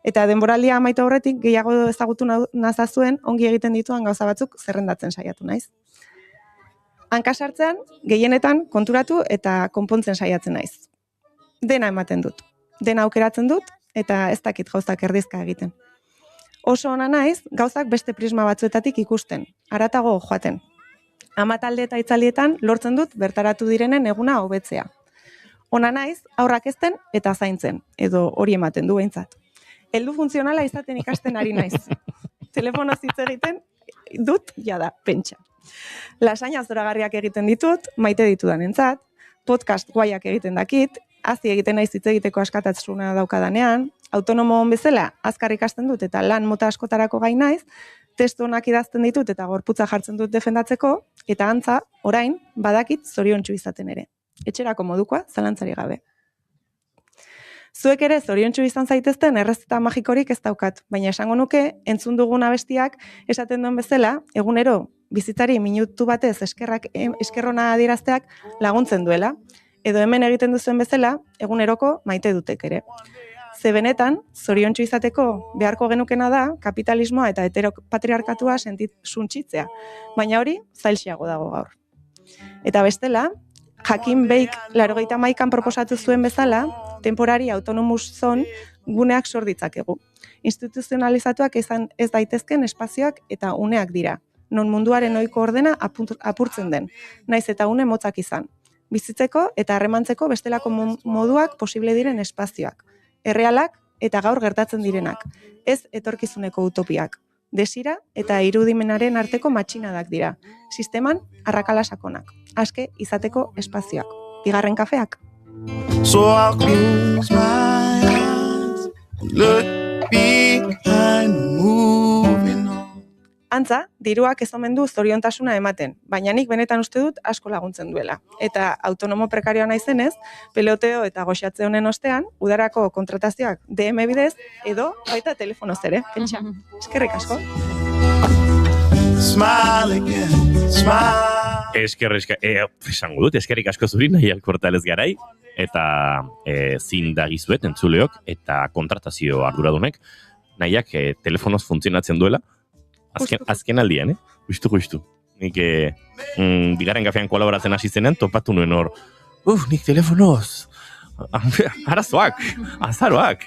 Eta denboraldia amaitu aurretik gehiago ezagutu nazazuen ongi egiten dituan gauza batzuk zerrendatzen saiatu naiz. Hanka sartzean, gehienetan konturatu eta konpontzen saiatzen naiz. Dena ematen dut. Dena aukeratzen dut eta ez dakit gauzak erdizka egiten. Oso ona naiz, gauzak beste prisma batzuetatik ikusten, haratago joaten. Amatalde eta itzalietan lortzen dut bertaratu direnen eguna hobetzea. Ona naiz, aurrak ezten eta zaintzen, edo hori ematen du behintzat. Heldu funtzionala izaten ikasten ari naiz. Telefonoz hitz egiten dut, jada, pentsa. Lasaina zoragarriak egiten ditut, maite ditudanentzat, podcast guaiak egiten dakit, hazi egiten naiz hitz egiteko askatasuna daukadanean, autonomo on bezala azkar ikasten dut eta lan mota askotarako gai naiz, testu onak idazten ditut eta gorputza jartzen dut defendatzeko, eta antza, orain, badakit zoriontsu izaten ere. Etxerako modukoa, zalantzari gabe. Zuek ere zoriontsu izan zaitezten errezeta magikorik ez daukat, baina esango nuke, entzun dugun abestiak esaten duen bezala, egunero bizitzari minutu batez eskerrona adierazteak laguntzen duela, edo hemen egiten duzuen bezala, eguneroko maite dutek ere. Ze benetan, zoriontsu izateko beharko genukena da, kapitalismoa eta heteropatriarkatua suntsitzea, baina hori zailxiago dago gaur. Eta bestela, Jakin Beik 81an proposatu zuen bezala, temporari autonomous zone guneak sor ditzakegu. Instituzionalizatuak ez daitezken espazioak eta uneak dira, non munduaren ohiko ordena apurtzen den, naiz eta une motzak izan. Bizitzeko eta harremantzeko bestelako moduak posible diren espazioak, errealak eta gaur gertatzen direnak, ez etorkizuneko utopiak. Desira eta irudimenaren arteko matxinadak dira, sisteman arrakala sakonak, aske izateko espazioak, bigarren kafeak. So I'll close my eyes, look behind, moving on. Antza, diruak ez omen du zoriontasuna ematen, baina nik benetan uste dut asko laguntzen duela. Eta autonomo prekarioa naizenez, peloteo eta goxatze honen ostean, udarako kontratazioak DM bidez, edo baita telefonoz ere, pentsa. Eskerrik asko. Smile again, smile. Esango dut, eskerrik asko zuri, Naia Alkortalez garai, eta zindagizuet entzuleok, eta kontratazio arduradunek, Naiak telefonoz funtzionatzen duela, azken aldian, justu. Nik bigarren kafean kolaboratzen hasi zenean, topatu nuen hor, nik telefonoz, arazoak, azaroak.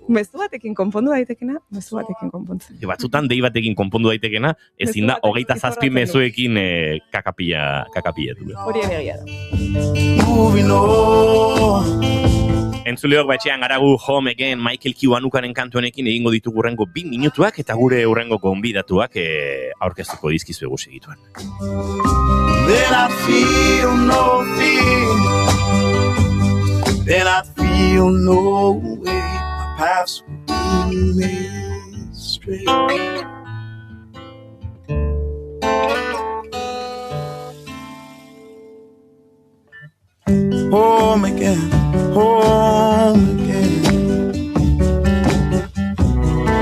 Mezu batekin konpondu daitekena, mezu batekin konpontzen. Batzutan dei batekin konpondu daitekena, ezin da Mezu batekin 27 mezuekin kakapia du. Hori egia da. Moving on. Entzuleok batxean garagu Home Again Michael Kiwanukaren kantuenekin egingo ditugu urrengo 2 minutuak eta gure urrengo gonbidatuak aurkeztuko dizkizuegu segituan. Then I feel no fear. Then I feel no way. My paths will be made straight. Home again, home again.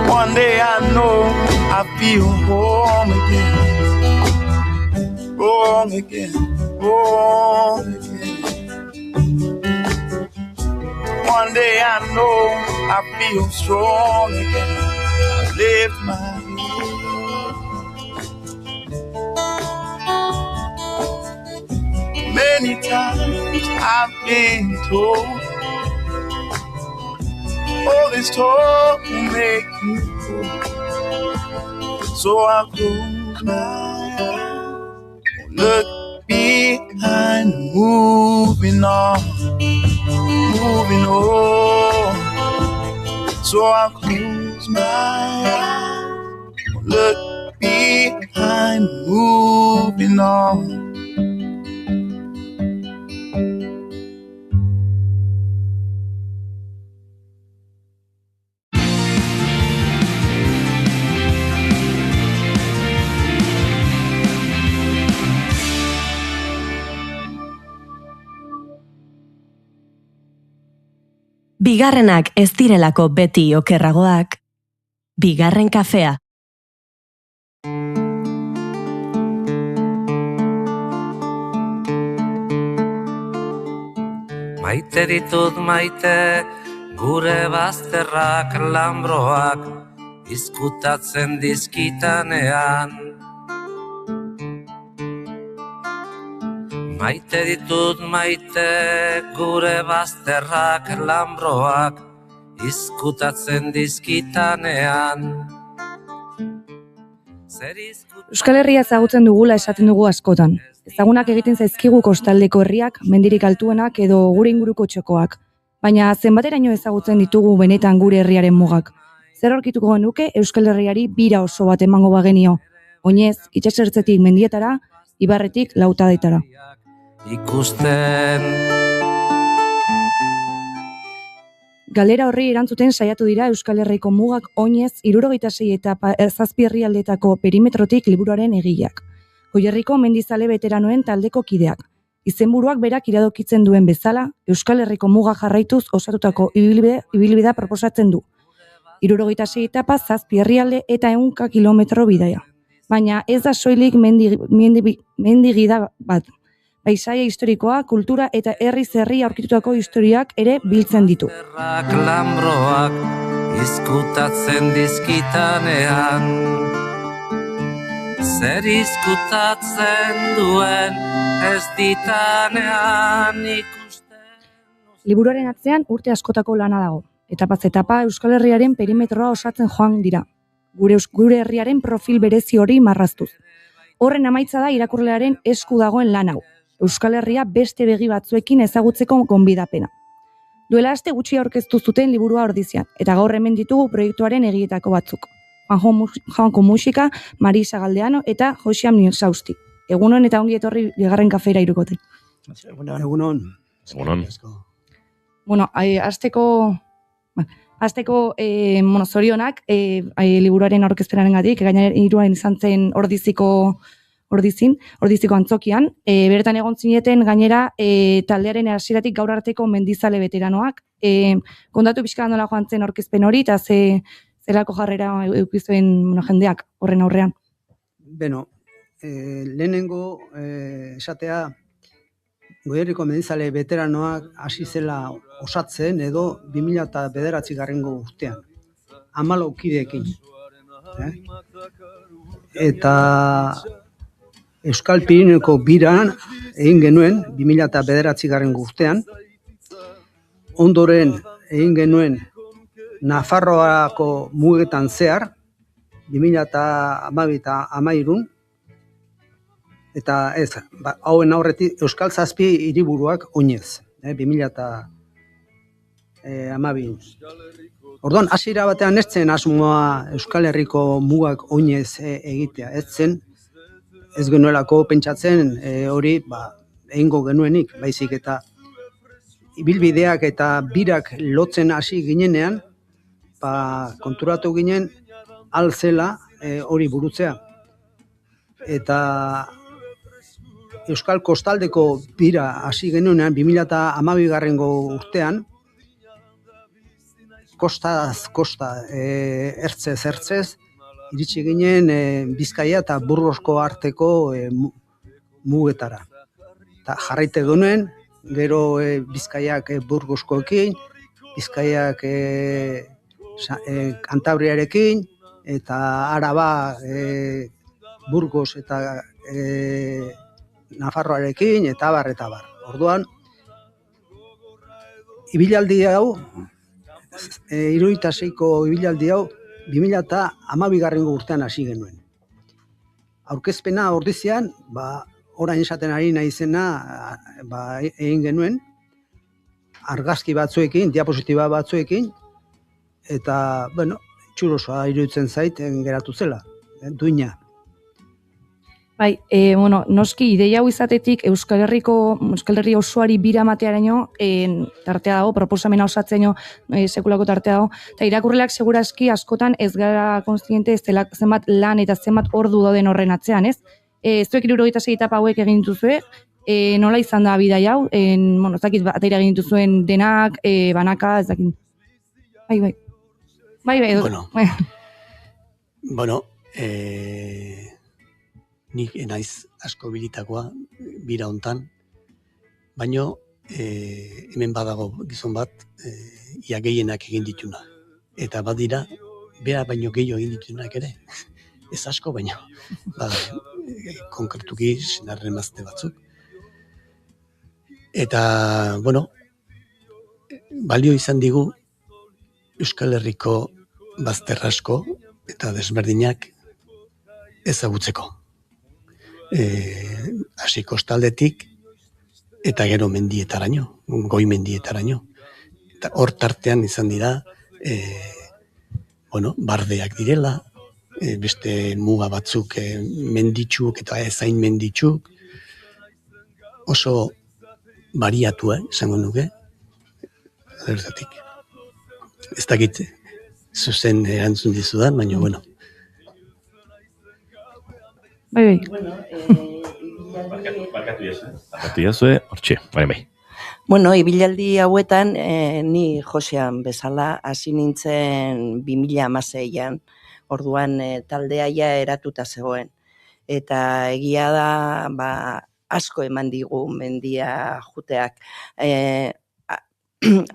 One day I know I feel home again. Wrong again, wrong again. One day I know I feel strong again. I lift my head. Many times I've been told, all this talk will make you go. So I'll close my eyes, look behind, moving on, moving on. So I'll close my eyes, look behind, moving on. Bigarrenak ez direlako beti okerragoak. Bigarren kafea. Maite ditut maite, gure bazterrak lambroak, izkutatzen dizkitanean. Maite ditut maite, gure bazterrak lambroak, izkutatzen dizkitanean. Euskal Herria ezagutzen dugula esaten dugu askotan. Ezagunak egiten zaizkigu kostaldeko herriak, mendirik altuenak edo gure inguruko txokoak. Baina zenbateraino ezagutzen ditugu benetan gure herriaren mugak. Zer aurkituko genuke Euskal Herriari bira oso bat emango bagenio. Oinez, itsasertzetik mendietara, ibarretik lautadaitara. Ikusten. Galera horri erantzuten saiatu dira Euskal Herriko mugak oinez 76 eta 7 herrialdeetako perimetrotik liburuaren egileak. Goierriko mendizale veteranoen taldeko kideak. Izenburuak berak iradokitzen duen bezala, Euskal Herriko muga jarraituz osatutako ibilbidea proposatzen du. 76 etapa 7 herrialde eta 100 kilometro bidaia. Baina ez da soilik mendigida bat. Paisaia historikoa, kultura eta herriz herri aurkitutako historiak ere biltzen ditu. Lambroak izkutatzen dizkitanean, zer izkutatzen duen ez ditanean ikusten. Liburuaren atzean urte askotako lana dago. Etapaz etapa Euskal Herriaren perimetroa osatzen joan dira. Gure herriaren profil berezi hori marraztuz. Horren amaitza da irakurlearen esku dagoen lan hau. Euskal Herria beste begi batzuekin ezagutzeko gonbidapena. Duela aste gutxi aurkeztu zuten liburua Ordizian, eta gaur hemen ditugu proiektuaren egietako batzuk. Juanjo Musika, Marisa Galdeano eta Josiam Nielsausti. Egunon eta ongi etorri bigarren kafeira irukote. Egunon. Bueno, Azteko zorionak liburuaren aurkezpenarengatik, gainera hiruan izan zen Ordiziko antzokian. Bertan egon zineten gainera taldearen hasieratik gaur arteko mendizale veteranoak. Kontatu pixka nola joan zen aurkezpen hori eta zelako jarrera edukizuen jendeak horren aurrean. Beno, lehenengo esatea Goierriko mendizale veteranoak hasi zela osatzen edo 2009 urtean. 14 kideekin. Eta Euskal Pirineko biran egin genuen 2009 urtean. Ondoren egin genuen Nafarroako mugetan zehar, 2012 eta 2013, eta ez, hauen aurretik Euskal Zazpi hiriburuak oinez, 2012. Orduan, hasiera batean ez zen asmoa Euskal Herriko mugak oinez egitea, ez zen, ez genuelako pentsatzen hori egingo genuenik, baizik eta ibilbideak eta birak lotzen hasi ginenean, konturatu ginen alzela hori burutzea. Eta Euskal Kostaldeko bira hasi genuenean 2012 urtean, kostaz kosta, ertzez, iritsi ginen Bizkaia eta Burgosko arteko mugetara. Eta jarraite genuen, gero Bizkaiak Burgoskoekin, Bizkaiak Kantabriarekin, eta Araba Burgos eta Nafarroarekin, eta bar. Orduan, ibilaldi hau, 76ko ibilaldi hau, 2012 urtean hasi genuen. Aurkezpena ordizian, orain esaten ari naizena egin genuen, argazki batzuekin, diapositiba batzuekin, eta, txurosoa iruditzen zait geratu zela, duina. Bai, noski ideia hau izatetik Euskal Herri osoari bira matearaino tartea dago, proposamena osatzeno sekulako tartea dago, eta irakurrelak segurazki askotan ez gara konstiente ez dela zenbat lan eta zenbat ordu dauden horren atzean, ez? Zuek 76 etapa hauek egin dituzue, nola izan da bidai hau? Ez dakit batera egin dituzuen denak, banaka, ez dakit. Bai, edo. Bueno, nik naiz asko bilitakoa bira hontan, baino hemen badago gizon bat ia gehienak egin dituna. Eta bat dira, bera baino gehiago egin ditunak ere. Ez asko baino. Konkretuki senarren emazte batzuk. Eta, balio izan digu Euskal Herriko bazter asko eta desberdinak ezagutzeko. Hasi kostaldetik eta gero mendietaraino, goi mendietaraino. Eta hor tartean izan dira, bardeak direla, beste muga batzuk menditsuk eta ezain menditsuk, oso bariatua, esango nuke, lertatik. Ez dakit zuzen erantzun dizudan, baina, Bai. Barkatu jazue, hortxe, bai. Ibilaldi hauetan, ni Josean bezala, hasi nintzen 2016an, orduan taldea ja eratuta zegoen. Eta egia da, asko eman digu mendia juteak.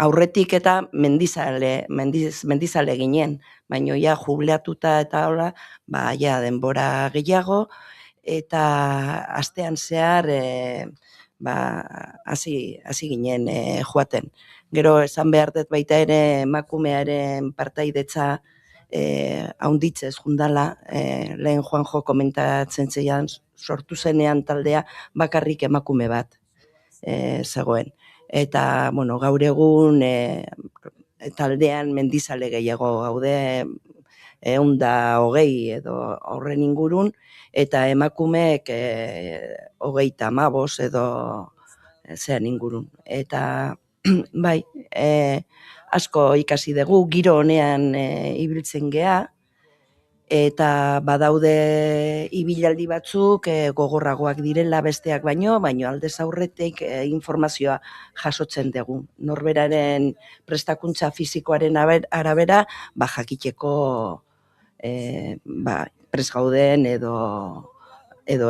Aurretik eta mendizale ginen, baina ja jubileatuta eta hola, ja denbora gehiago, eta astean zehar hasi ginen joaten. Gero esan behar dut baita ere emakumearen partaidetza haunditzez jundala, lehen Juanjo komentatzen zeian, sortu zenean taldea bakarrik emakume bat zegoen. Eta, gaur egun taldean mendizale gehiago gaude 120 edo horren ingurun, eta emakumeek 35 edo zean ingurun. Eta, bai, asko ikasi dugu, giro honean ibiltzen gea, eta badaude ibilaldi batzuk gogorragoak direla besteak baino aldez aurretik informazioa jasotzen dugu. Norberaren prestakuntza fisikoaren arabera, jakiteko prest gauden edo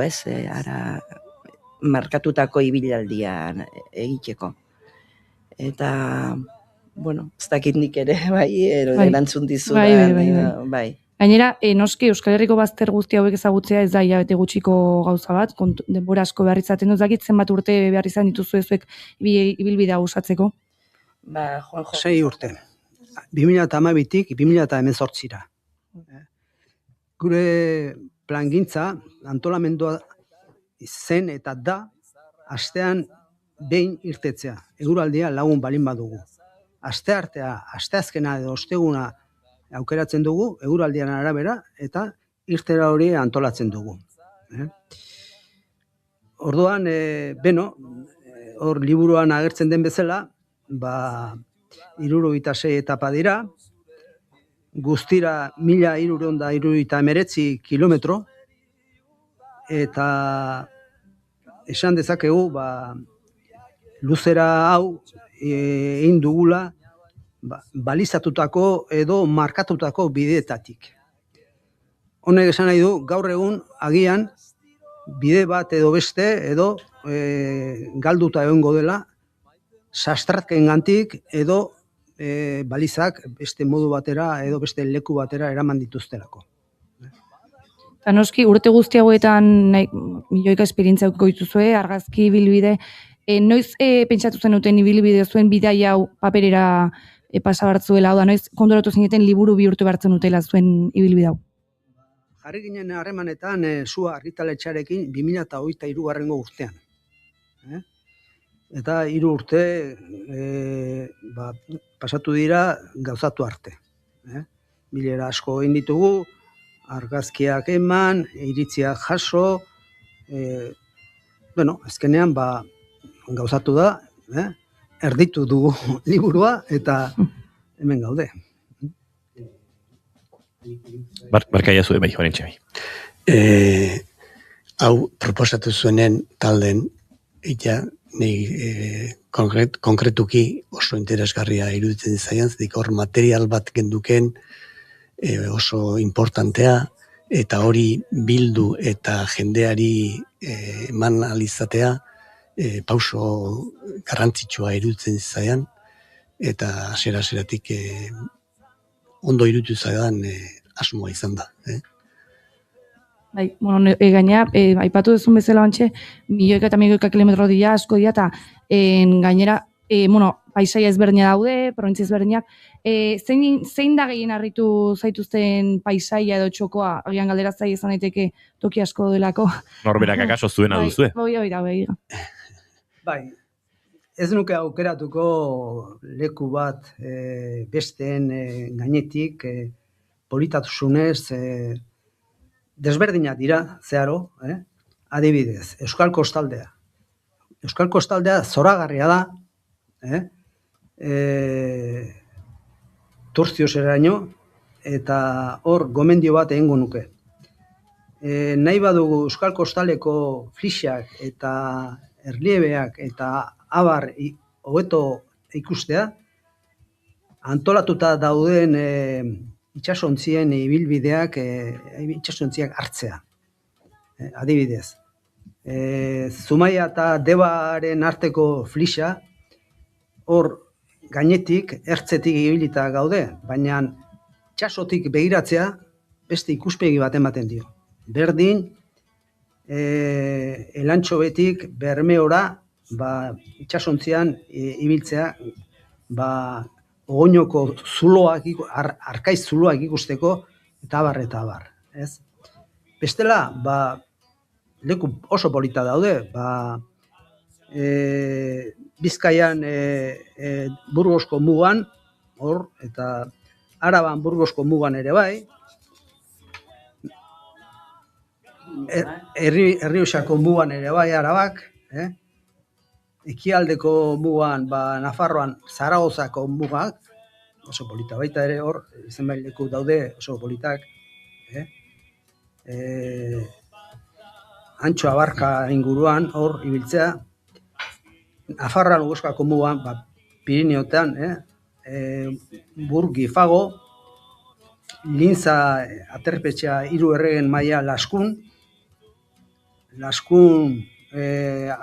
ez, markatutako ibilaldian egiteko. Eta, ez dakit nik ere, erantzun dizudan, bai. Gainera, noski Euskal Herriko bazter guzti hauek ezagutzea ez da hilabete gutxiko gauza bat, denbora asko behar izaten dut, dakit zenbat urte behar izan dituzu ezuek ibilbidea osatzeko? 6 urte. 2012tik 2018ra. Gure plangintza, antolamendua zen eta da, astean behin irtetzea, eguraldia lagun balin badugu. Asteazkena edo osteguna aukeratzen dugu, eguraldian arabera, eta irtera hori antolatzen dugu. Orduan, hor liburuan agertzen den bezala, 76 etapa dira, guztira 1379 kilometro, eta esan dezakegu, luzera hau egin dugula balizatutako edo markatutako bideetatik. Honek esan nahi du, gaur egun agian bide bat edo beste edo galduta egongo dela sastratkengantik edo balizak beste modu batera edo beste leku batera eraman dituztelako. Eta noski, urte guzti hauetan milioika esperientzia goituzue, argazki ibilbide, noiz pentsatu zenuten ibilbide zuen bidai hau paperera pasa bartzuela, noiz konturatu zineten liburu bihurtu bartzen utela zuen ibilbide hau? Jarri ginen harremanetan Sua argitaletxearekin 2023 urtean. Eta 3 urte pasatu dira gauzatu arte. Bilera asko egin ditugu, argazkiak eman, iritziak jaso, azkenean gauzatu da, erditu dugu liburua eta hemen gaude. Barkaia zuen bai, Joaren Txabi. Hau proposatu zuenen talden, eta konkretuki oso interesgarria iruditzen zaian, zedik hor material bat genduken oso importantea, eta hori bildu eta jendeari eman alizatea pauso garrantzitsua iruditzen zaian, eta hasiera-hasieratik ondo iruditu zaidan asmoa izan da. Gainera, aipatu duzun bezala bantxe, milioika eta milioika kilometro dira, asko dira, eta gainera, paisaia ezberdina daude, probintzia ezberdinak, zein da gehien harritu zaituzten paisaia edo txokoa, agian galdera zai izan daiteke toki asko delako. Norberak akaso zuena duzue? Bai, ez nuke aukeratuko leku bat besteen gainetik, politasunez, desberdinak dira, zeharo, adibidez, Euskal Kostaldea. Euskal Kostaldea zoragarria da, Turzioseraino, eta hor gomendio bat egingo nuke. Nahi badugu Euskal Kostaleko flixak eta erliebeak eta abar hobeto ikustea, antolatuta dauden itsasontzien ibilbideak, itsasontziak hartzea. Adibidez, Zumaia eta Debaren arteko flixa, hor gainetik, ertzetik ibilita gaude, baina itsasotik begiratzea beste ikuspegi bat ematen dio. Berdin, Elantxobetik Bermeora, itsasontzian ibiltzea, Ogoinoko zuloak, arkaiz zuloak ikusteko, eta abar. Bestela, leku oso polita daude, Bizkaian Burgosko mugan, hor, eta Araban Burgosko mugan ere bai, Errioxako mugan ere bai, Arabak, ekialdeko mugan, Nafarroan Zaragozako mugak, oso polita, baita ere hor, zenbait leku daude oso politak, Antxo Abarka inguruan, hor, ibiltzea, Nafarroan Ugozkako mugan, Pirineotean, Burgi, Fago, Lintza aterpetxea 3 erregen maila Laskun,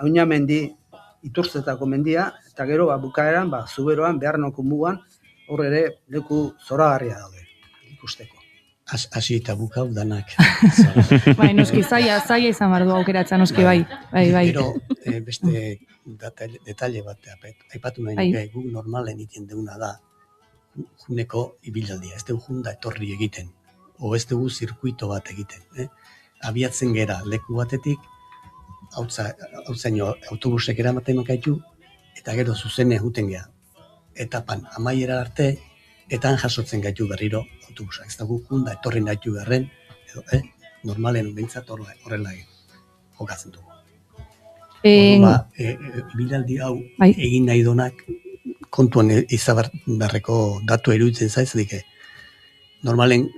Auñamendi, Iturtzetako mendia, eta gero bukaeran, Zuberoan, Bearnoko mugan, hor ere leku zoragarria daude, ikusteko. Hasi eta bukau danak. Bai, noski, zaila izan behar du aukeratzen, noski, bai. Gero, beste detalle bat, aipatu nahi nuke, guk normalen iten deuna da, juneko ibilaldia, ez dugu junda etorri egiten, o ez dugu zirkuito bat egiten. Abiatzen gera leku batetik, hautzaino autobusek eramaten gaitu, eta gero zuzene juten gea. Etapan amaiera arte, eta han jasotzen gaitu berriro autobusak. Ez dugu junda etorri gaitu berren, edo, normalen behintzat horrela jokatzen dugu. Ibilaldi hau egin nahi donak, kontuan izabarreko datu eruditzen zaiz, normalen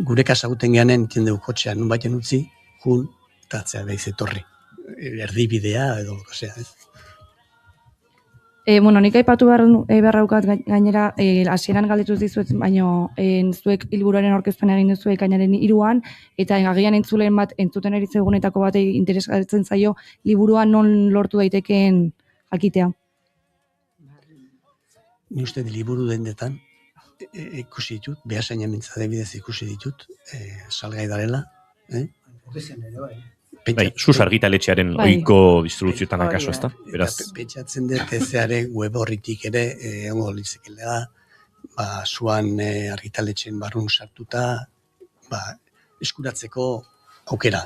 gure kasaguten geanen iten dugu kotxean, nun baiten utzi, jun, eta atzea behiz etorri. Erdibidea edo loko zea, ez? Nik aipatu beharraukat gainera, hasieran galdetuz dizuet, baino zuek Hilburuaren aurkezpena egin duzu ekainaren 3an, eta agian entzulen bat, entzuten ari zegunetako bat interesatzen zaio, liburua non lortu daitekeen jakitea. Ni uste liburu dendetan ikusi ditut, behasaina mintzade bidez ikusi ditut, salgai darela. Sus argitaletxearen ohiko distribuzioetan akaso, ez da? Pentsatzen dut ezeare web horritik ere, ongo litzekela, zuan argitaletxen barrun sartuta, eskuratzeko aukera.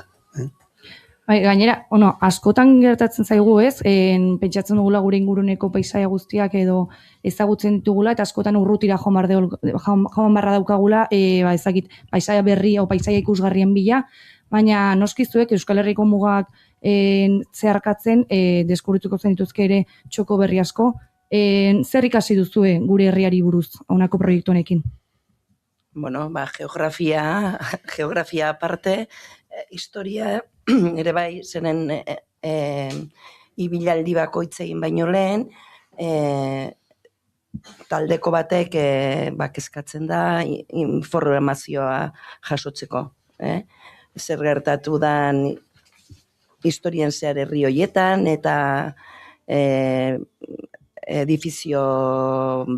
Gainera, askotan gertatzen zaigu ez, pentsatzen dugula gure inguruneko paisaia guztiak edo ezagutzen ditugula, eta askotan urrutira joan barra daukagula, ezakit, paisaia berri o paisaia ikusgarrien bila, baina noskizuek Euskal Herriko mugak zeharkatzen, deskubrituko zen dituzke ere txoko berri asko. Zer ikasi duzue gure herriari buruz, honako proiektu honekin? Geografia aparte, historia ere bai, zenen ibilaldi bakoitz egin baino lehen, taldeko batek kezkatzen da informazioa jasotzeko. Zer gertatu dan historien zehar herri hoietan, eta edifizio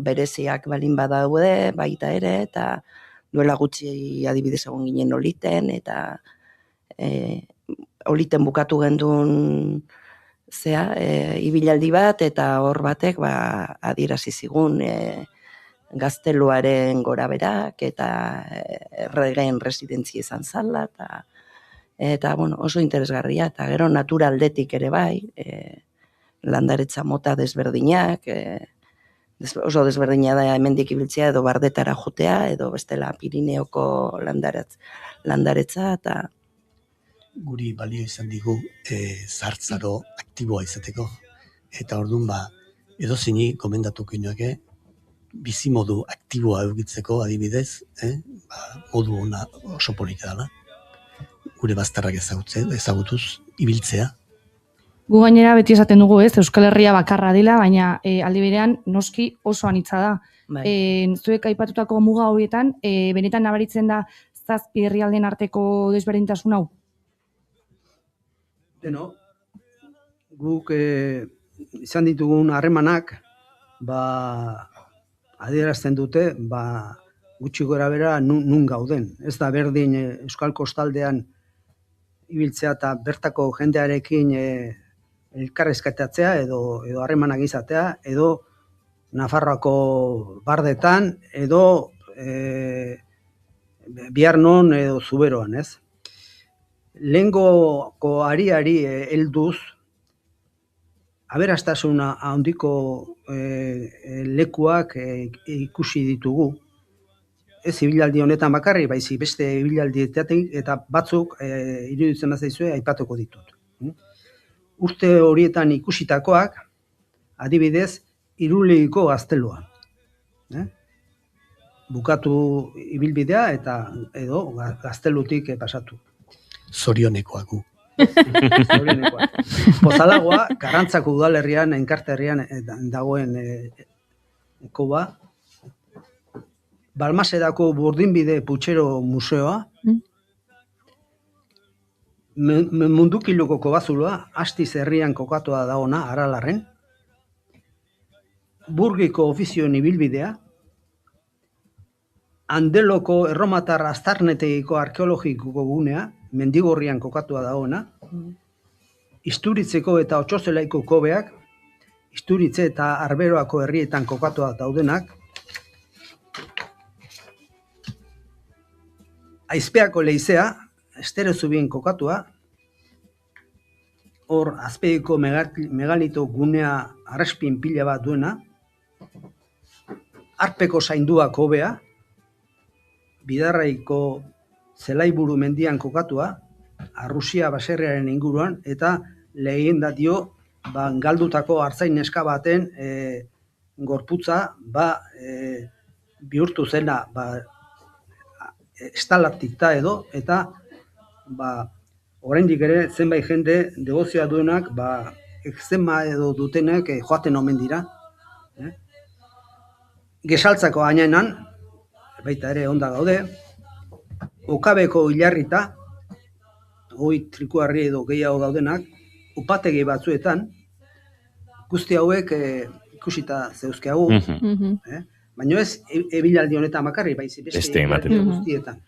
bereziak balin badaude, baita ere, eta duela gutxi adibidez egon ginen oliten, eta oliten bukatu gendun ibilaldi bat, eta hor batek adierazi zigun gazteluaren gora berak, eta erregen residentzia izan zala, eta oso interesgarria, eta gero naturaldetik ere bai, landaretza mota desberdinak, oso desberdina da hemendik ibiltzea, edo Bardetara jotea, edo bestela Pirineoko landaretza, eta guri balio izan digu zartzaro aktiboa izateko. Eta orduan edo zini komendatuko inoake, bizimodu aktiboa eukitzeko adibidez, modu ona oso polita dela. Gure bazterrak ezagutuz, ibiltzea. Gu gainera beti esaten dugu ez, Euskal Herria bakarra dela, baina aldi berean noski oso anitza da. Zuek aipatutako muga horietan, benetan nabaritzen da zazpi herrialden arteko desberdintasun hau? Guk izan ditugun harremanak, adierazten dute, gutxi gora bera nun gauden. Ez da berdin Euskal Kostaldean ibiltzea eta bertako jendearekin elkarrezketatzea edo harremanak izatea, edo Nafarroako Bardetan, edo Biarnon edo Zuberoan, ez? Lehengoko ariari helduz, aberastasuna handiko lekuak ikusi ditugu. Ez ibilaldi honetan bakarri, baizik beste ibilaldietatik, eta batzuk iruditzen bazaizue aipatuko ditut. Urte horietan ikusitakoak, adibidez, Irulegiko gaztelua. Bukatu ibilbidea eta edo gaztelutik pasatu. Zorionekoak gu. Pozalagoa, Karrantzako udalerrian, enkarterrian dagoen koba. Balmasedako Burdinbide Putxero Museoa. Mundukiloko kobazuloa, Astiz herrian kokatua dagoena, Aralarren. Burgiko ofizioen ibilbidea. Andeloko erromatar aztarnetegiko arkeologiko gunea, Mendigorrian kokatua dagoena. Isturitzeko eta Otxozelaiko kobeak, Isturitze eta Arberoako herrietan kokatua daudenak. Aizpeako leizea, esterezubien kokatua, hor azpeiko megalito gunea arrespin pila bat duena, Arpeko zainduak hobea, Bidarraiko Zelaiburu mendian kokatua, Arrusia baserriaren inguruan, eta legenda dio galdutako artzain neska baten gorputza bihurtu zena estalaktita edo, eta oraindik ere zenbait jende degozioa duenak ekzema edo dutenek joaten omen dira. Gesaltzako gainenan, baita ere onda gaude, Okabeko hilarrita, trikuarri edo gehiago daudenak, upategi batzuetan, guzti hauek ikusita zeuzkeagu, baina ez ebilaldi honetan makarri, baizik beste guztietan.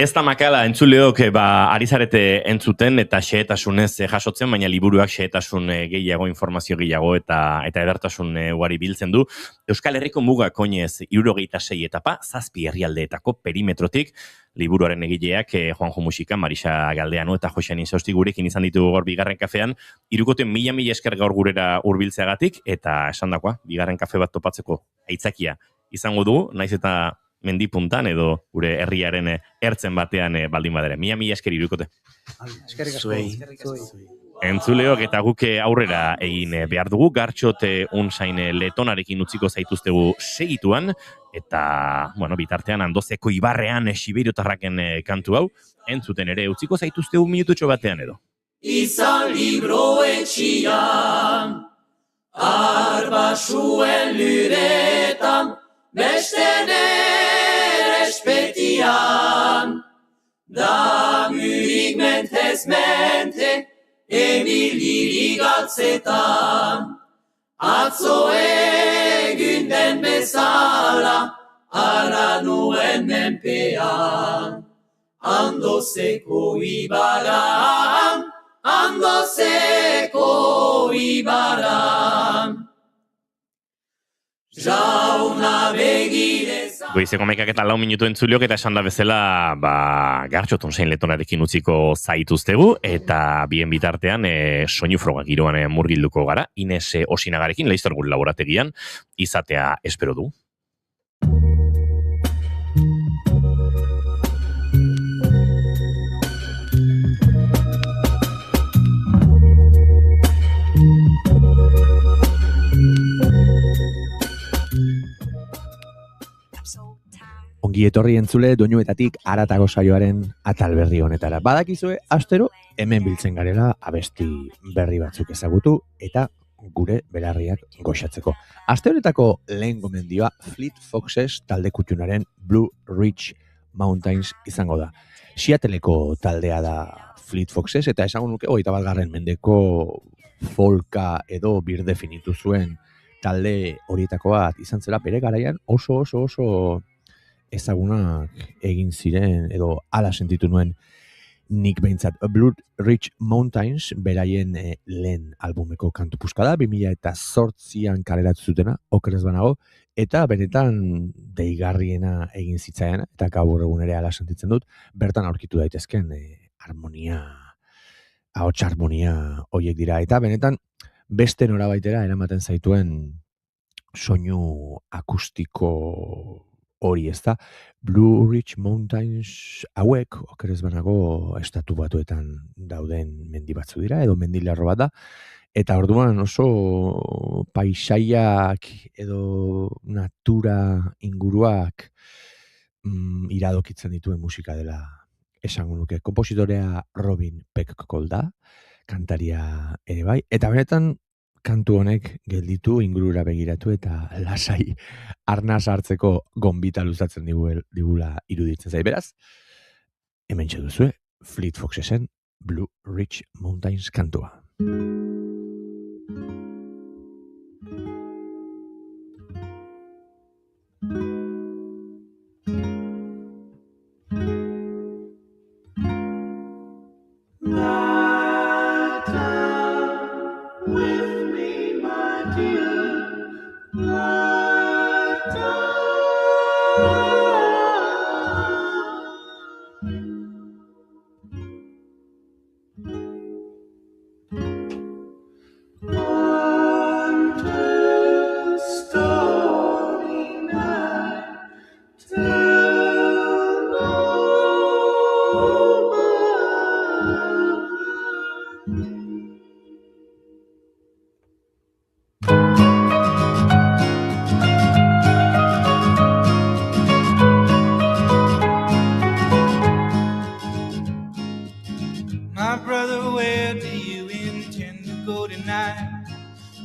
Ez da makala entzuleok ari zarete entzuten eta xehetasunez jasotzen, baina liburuak xehetasun gehiago, informazio gehiago eta edertasun ugari biltzen du. Euskal Herriko mugak oinez 76 etapa, 7 herrialdeetako perimetrotik, liburuaren egileak Juanjo Musika, Marisa Galdeano eta Josean Insausti gurekin izan ditugu gaur bigarren kafean. Hirukote mila esker gaur gurera hurbiltzeagatik eta esandakoa, bigarren kafe bat topatzeko aitzakia izango du, naiz eta mendipuntan edo gure herriaren ertzen batean baldin badere. Mila esker hirukote. Eskerrik asko. Entzuleok eta guke aurrera egin behar dugu, Gartxote unzain letonarekin utziko zaituztegu segituan, eta, bitartean Andozeko ibarrean Sibiriotarraken kantu hau, entzuten ere utziko zaituztegu minututxo batean edo. Izan libro etxian, arbasuen luretan, beste nere espetian, da mürik mentez mente, Emiliri galtzetan, atzo egunden bezala, ara nuen menpean. Andozeko ibaran, Andozeko ibaran. Jauna begirezan. Goizeko mekak eta 4 minutu entzuliok eta esan da bezala Gartxoton zein letonarekin utziko zaituztegu eta bien bitartean soinu frogak giroan murgilduko gara. Ines Osinagarekin, Leiztorgun laborategian izatea espero du. Ongi etorri entzule doinuetatik haratago saioaren atal berri honetara. Badakizue, astero hemen biltzen garela abesti berri batzuk ezagutu eta gure belarriak goxatzeko. Aste honetako lehen gomendioa Fleet Foxes talde kutxunaren Blue Ridge Mountains izango da. Seattleko taldea da Fleet Foxes eta esango nuke 21. mendeko folka edo birdefinitu zuen talde horietako bat izan zela bere garaian oso ezagunak egin ziren edo ala sentitu nuen nik behintzat. Blue Ridge Mountains beraien lehen albumeko kantu puskada 2008an kaleratu zutena, okerez banago, eta benetan deigarriena egin zitzaiana, eta gaur egun ere ala sentitzen dut, bertan aurkitu daitezken ahots harmonia horiek dira, eta benetan beste norabaitera eramaten zaituen soinu akustiko hori, ez da, Blue Ridge Mountains hauek, okerez banago, estatu batuetan dauden mendi batzu dira, edo mendilerro bat da, eta orduan oso paisaiak edo natura inguruak iradokitzen dituen musika dela esango nuke. Kompositorea Robin Peck da, kantaria ere bai, eta benetan kantu honek gelditu, ingurura begiratu eta lasai arnaz hartzeko gonbita luzatzen digula iruditzen zait. Beraz, hemen duzue Fleet Foxesen Blue Ridge Mountains kantua.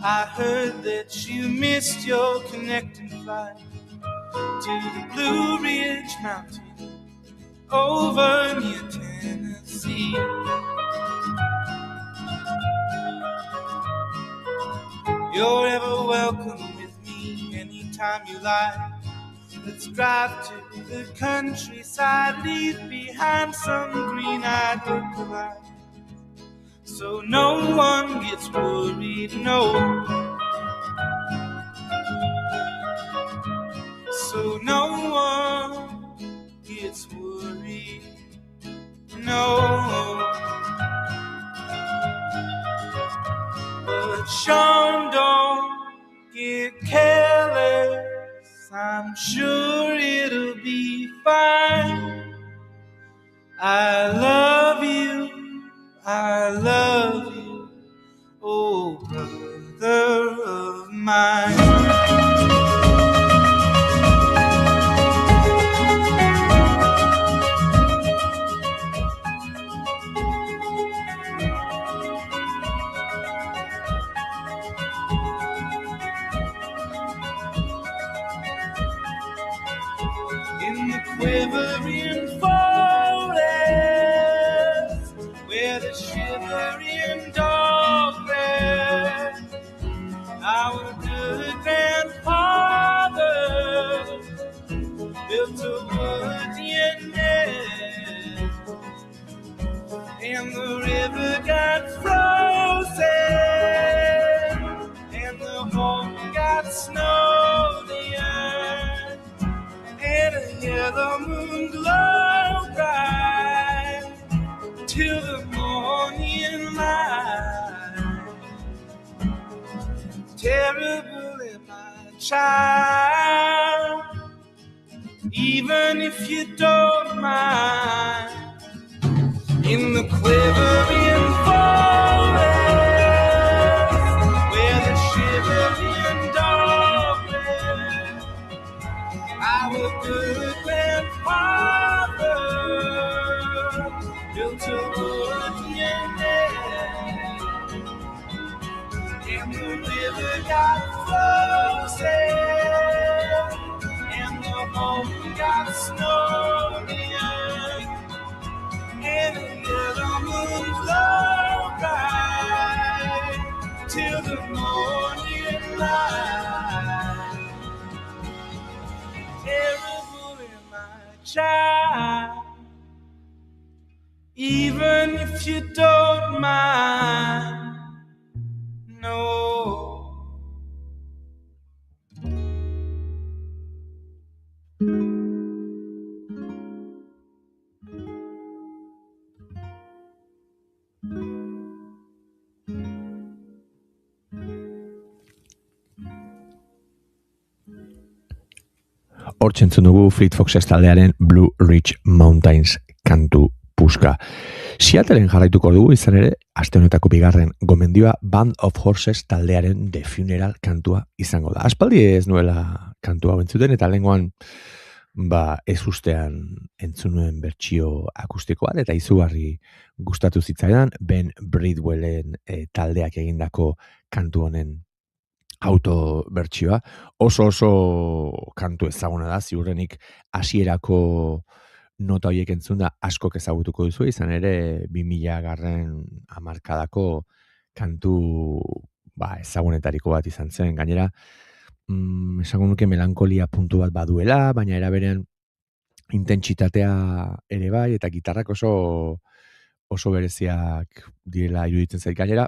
I heard that you missed your connecting flight to the Blue Ridge Mountain over near Tennessee. You're ever welcome with me anytime you like. Let's drive to the countryside, leave behind some green-eyed look-alike, so no one gets worried, no. So no one gets worried, no. But Sean, don't get careless, I'm sure it'll be fine. I love you, oh brother of mine. Quivering forest, where the shivering dog rests, our good grandfather built a wooden nest, and the river got frozen, and the home got snowed in, and a yellow moon glow bright till the morning light. Terrible am I, child, even if you don't mind. In the quivering forest, where the shivering dog rests, our good grandfather built a wooden nest, and the river got frozen, and the home got snowed in, and a yellow moon glow bright till the morning light. Terrible am I, child, even if you don't mind, no. Hortxe entzun dugu Fleet Foxes taldearen Blue Ridge Mountains kantu puska. Seattleen jarraituko dugu, izan ere, aste honetako bigarren gomendioa Band of Horses taldearen The Funeral kantua izango da. Aspaldi ez nuela kantua entzuten, eta lehengoan ez ustean entzun nuen bertsio akustikoa, eta izugarri gustatu zitzaidan Ben Bridwellen taldeak egindako kantu honen autobertsioa. Oso kantu ezaguna da, ziurrenik hasierako nota horiek entzunda askok ezagutuko duzu, izan ere 2000 hamarkadako kantu ezagunetariko bat izan zen. Gainera, esango nuke melankolia puntu bat baduela, baina era berean intentsitatea ere bai, eta gitarrak oso bereziak direla iruditzen zait. Gainera,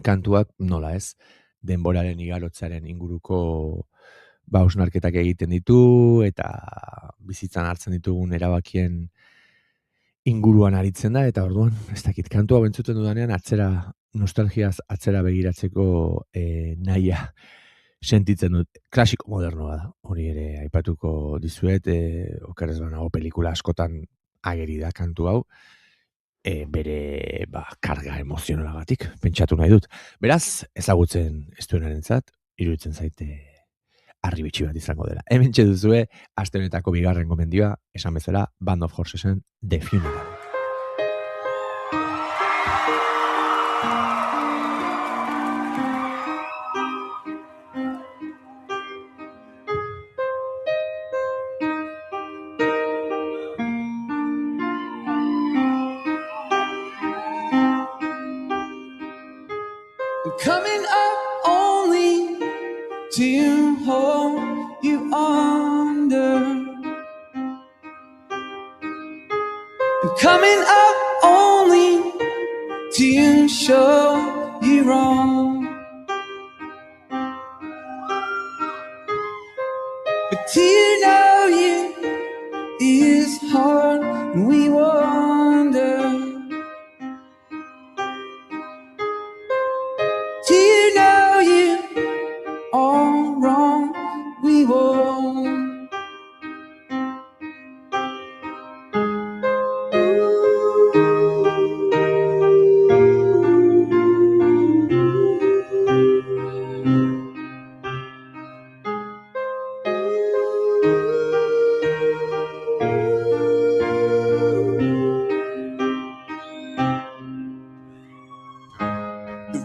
kantuak nola ez, denboraren igarotzaren inguruko hausnarketak egiten ditu, eta bizitzan hartzen ditugun erabakien inguruan aritzen da, eta orduan, ez dakit, kantua bentzuten dudanean, nostalgiaz atzera begiratzeko nahia sentitzen dut. Klasiko modernoa da, hori ere aipatuko dizuet, okerrez banago pelikula askotan ageri da kantu hau, bere karga emozionalagatik, pentsatu nahi dut. Beraz, ezagutzen ez duenarentzat, iruditzen zaite harribitxi bat izango dela. Hementxe duzue, aste honetako bigarren gomendioa, esan bezala, Band of Horsesen The Funeral. coming up only to hold you under. I'm coming up only to show you wrong. But do you know you is hard and we wonder. Do you know you are wrong? We won't.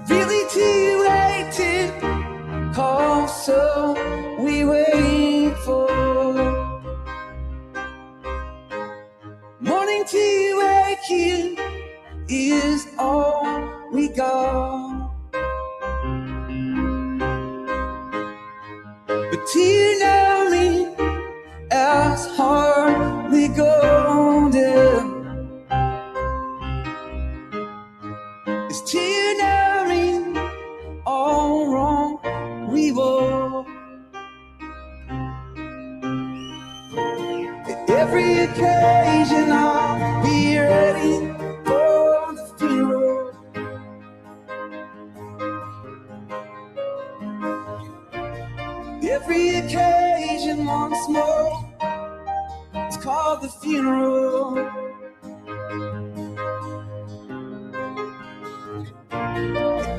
Really too late to call, so we wait for morning to wake you is all we got. But do you know me as hardly golden? Is do you know me all wrong? We will. At every occasion I'll be ready for the funeral. Every occasion once more, it's called the funeral.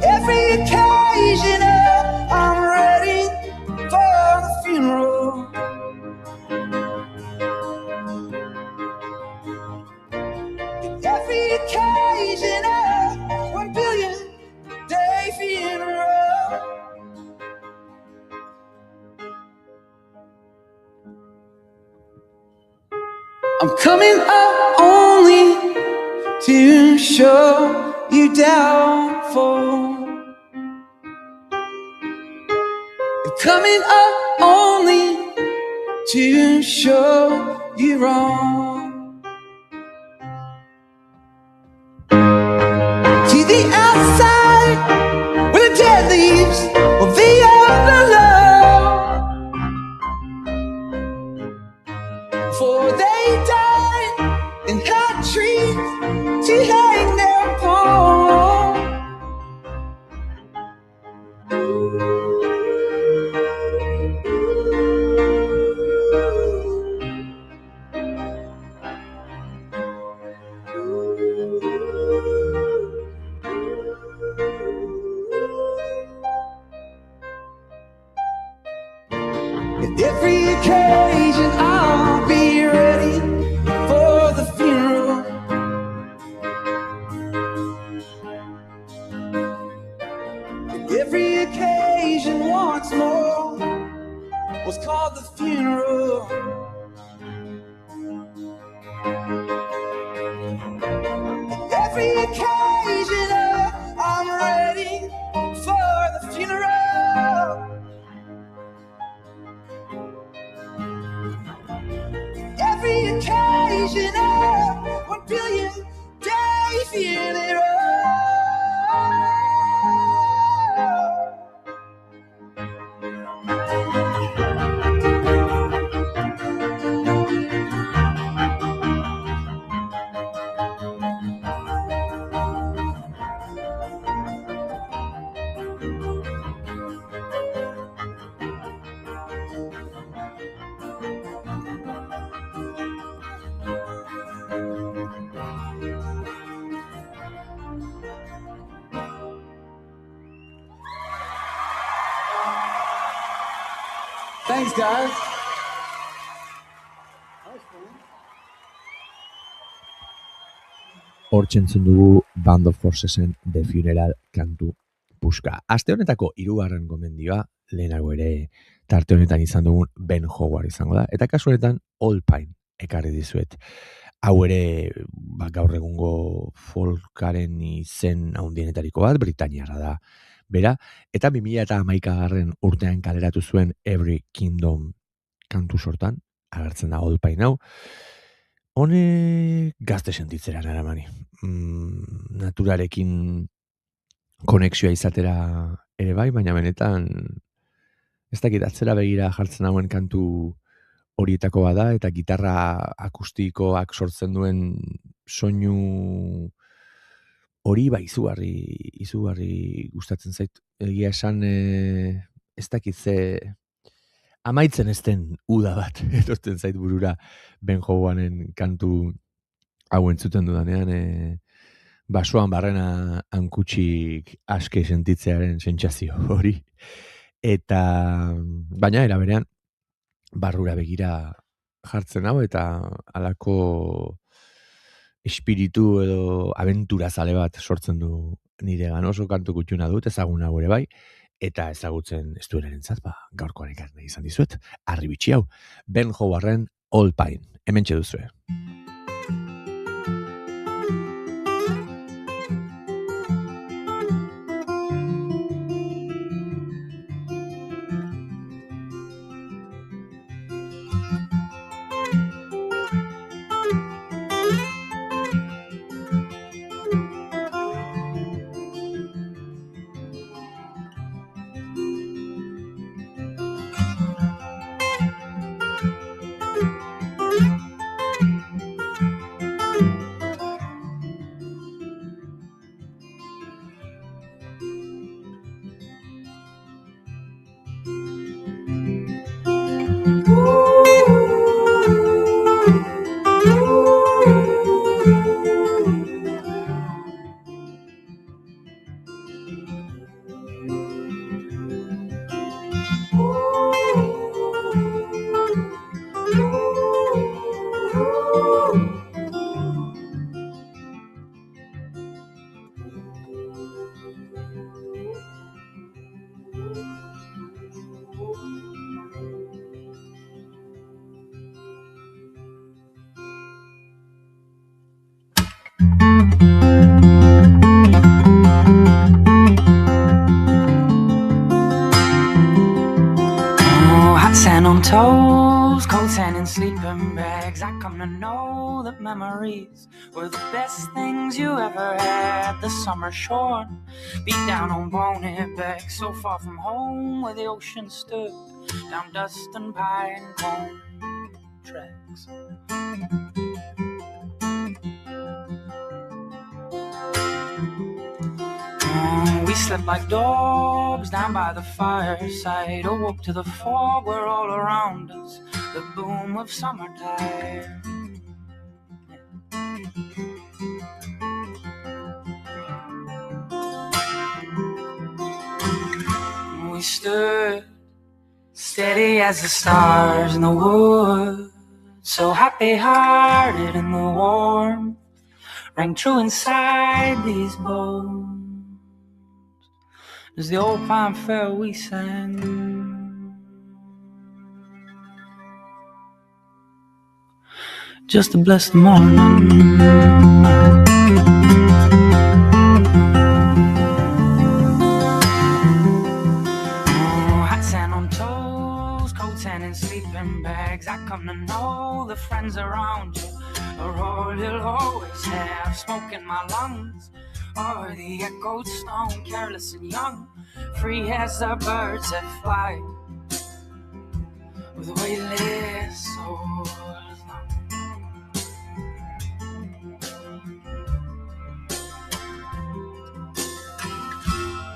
Every occasion I'm ready for the funeral. Every occasion 1 billion day funeral. I'm coming up only to show you downfall. Coming up only to show you wrong. To the outside, where the dead leaves will be all alone. For they died and had trees to hang their poems. At every occasion I'll be ready for the funeral. At every occasion once more was called the funeral. At every occasion I'm ready for the funeral. Every occasion 1 billion day funeral. Thanks, guys. Hortzen dugu Band of Horsesen The Funeral kantu puska. Aste honetako 3. gomendioa, lehenago ere tarte honetan izan dugun Ben Howard izango da, eta kasu honetan All Pine ekarri dizuet. Hau ere gaur egungo folkaren izen handienetariko bat, britainiarra da. bera, eta 2011 urtean kaleratu zuen Every Kingdom kantu sortan, agertzen da Old Pine hau, honek gazte sentitzera naramani. Naturarekin konexioa izatera ere bai, baina benetan ez dakit atzera begira jartzen hauen kantu horietako bada, eta gitarra akustikoak sortzen duen soinu hori izugarri gustatzen zait. Egia esan ez dakit ze amaitzen ez den uda bat etortzen zait burura Ben Hoganen kantu hau entzuten dudanean, basoan barrena hankutsik aske sentitzearen sentsazio hori. Eta baina era berean barrura begira jartzen hau eta halako espiritu edo abentura zale bat sortzen du niregan. Oso kantu kutxuna dut, ezagun hau ere bai, eta ezagutzen ez duenarentzat, gaurkoan ekarri izan dizuet, harribitxi hau, Ben Hogarren Old Pine, hementxe duzue. Toes, coats and sleeping bags. I come to know that memories were the best things you ever had. The summer shorn, beat down on bonehead back, so far from home where the ocean stood, down dust and pine cone tracks. We slept like dogs down by the fireside, awoke to the fog where all around us the boom of summertime. We stood steady as the stars in the woods, so happy-hearted in the warmth rang true inside these bones. As the old pine fell, we sang, just to bless the morning. Hats and on toes, coats and in sleeping bags. I come to know the friends around you are all you'll always have. Smoke in my lungs, or the echoed stone, careless and young, free as the birds that fly, with weightless souls.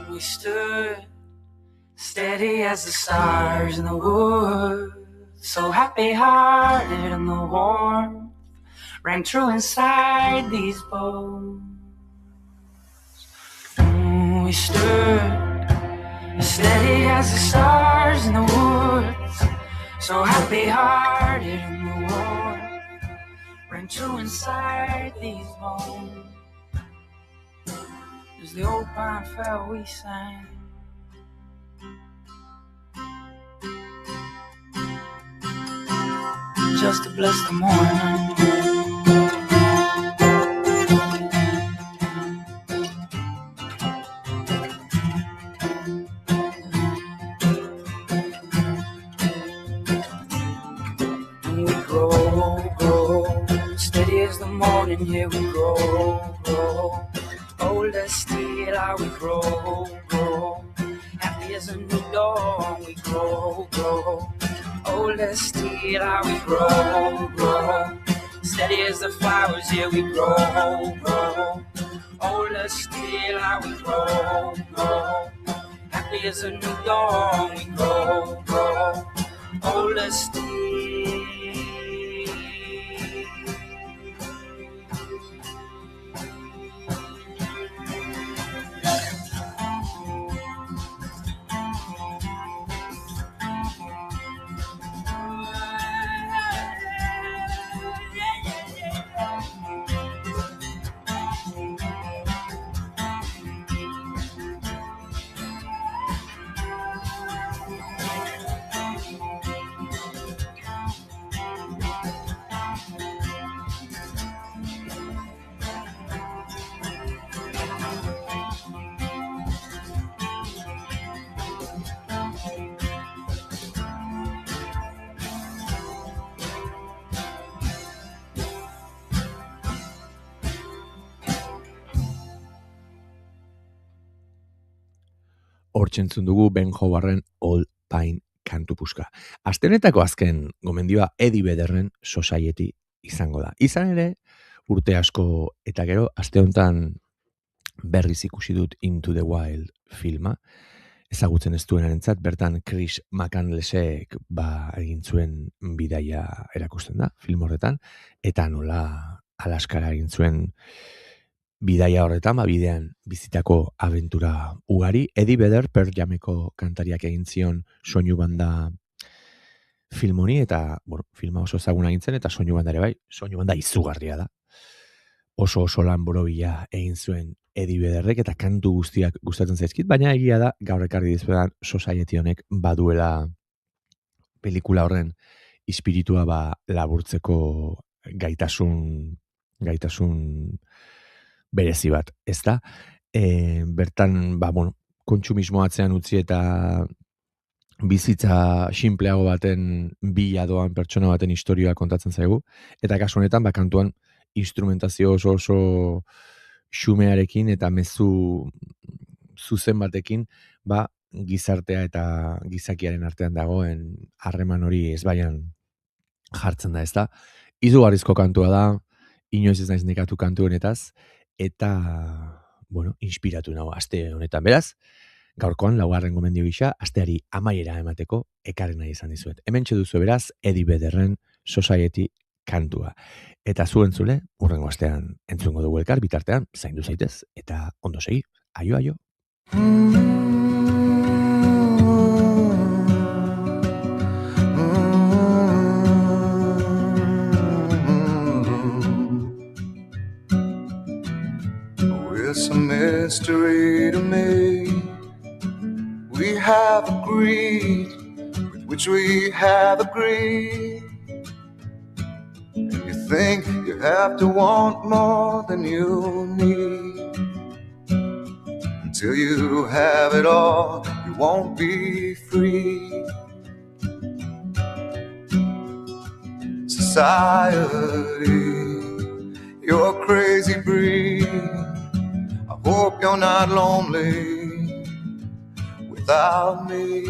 We stood steady as the stars in the woods, so happy-hearted in the warmth rang true inside these bones. We stood steady as the stars in the woods, so happy-hearted in the warmth rang true inside these bones. As the old pine fell, we sang, just to bless the morning. as the morning, here we grow, grow. Old as steel, how we grow, grow. Happy as a new dawn, we grow, grow. Old as steel, how we grow, grow. Steady as the flowers, here we grow, grow. Old as steel, how we grow, grow. Happy as a new dawn, we grow, grow. Old as steel. Hortzentzun dugu Ben Howarren Old Pine kantu puska. Aste honetako azken gomendioa Eddie Vedderren Society izango da. Izan ere, urte asko eta gero, aste honetan berriz ikusi dut Into the Wild filma. Ezagutzen ez duenarentzat, bertan Chris McCandlessek egin zuen bidaia erakusten da, film horretan, eta nola Alaskara egin zuen bidaia horretan, bidean bizitako abentura ugari. Eddie Vedder, Pearl Jameko kantariak egin zion soinu banda film honi, eta filma oso ezaguna egin zen, eta soinu banda ere bai, soinu banda izugarria da. Oso lan borobila egin zuen Eddie Vedderrek, eta kantu guztiak gustatzen zaizkit, baina egia da, gaur ekarri dizuetan Society honek baduela pelikula horren espiritua laburtzeko gaitasun berezi bat, ez da? Bertan, kontsumismo atzean utzi eta bizitza sinpleago baten bila doan pertsona baten historioa kontatzen zaigu, eta kasu honetan, kantuan instrumentazio oso xumearekin eta mezu zuzen batekin, gizartea eta gizakiaren artean dagoen harreman hori ezbaian jartzen da, ez da? Izugarrizko kantua da, inoiz ez naiz nekatu kantu honetaz, eta, inspiratu nago aste honetan. Beraz, gaurkoan, laugarren gomendio gisa, asteari amaiera emateko ekarri nahi izan dizuet. Hementxe duzu beraz, Eddie Vedderren Society kantua. Eta zu entzule, hurrengo astean entzungo dugu elkar, bitartean, zaindu zaitez, eta ondo segi, aio, aio. It's a mystery to me. We have agreed with which we have agreed. And you think you have to want more than you need. Until you have it all, you won't be free. Society, you're a crazy breed. I hope you're not lonely without me.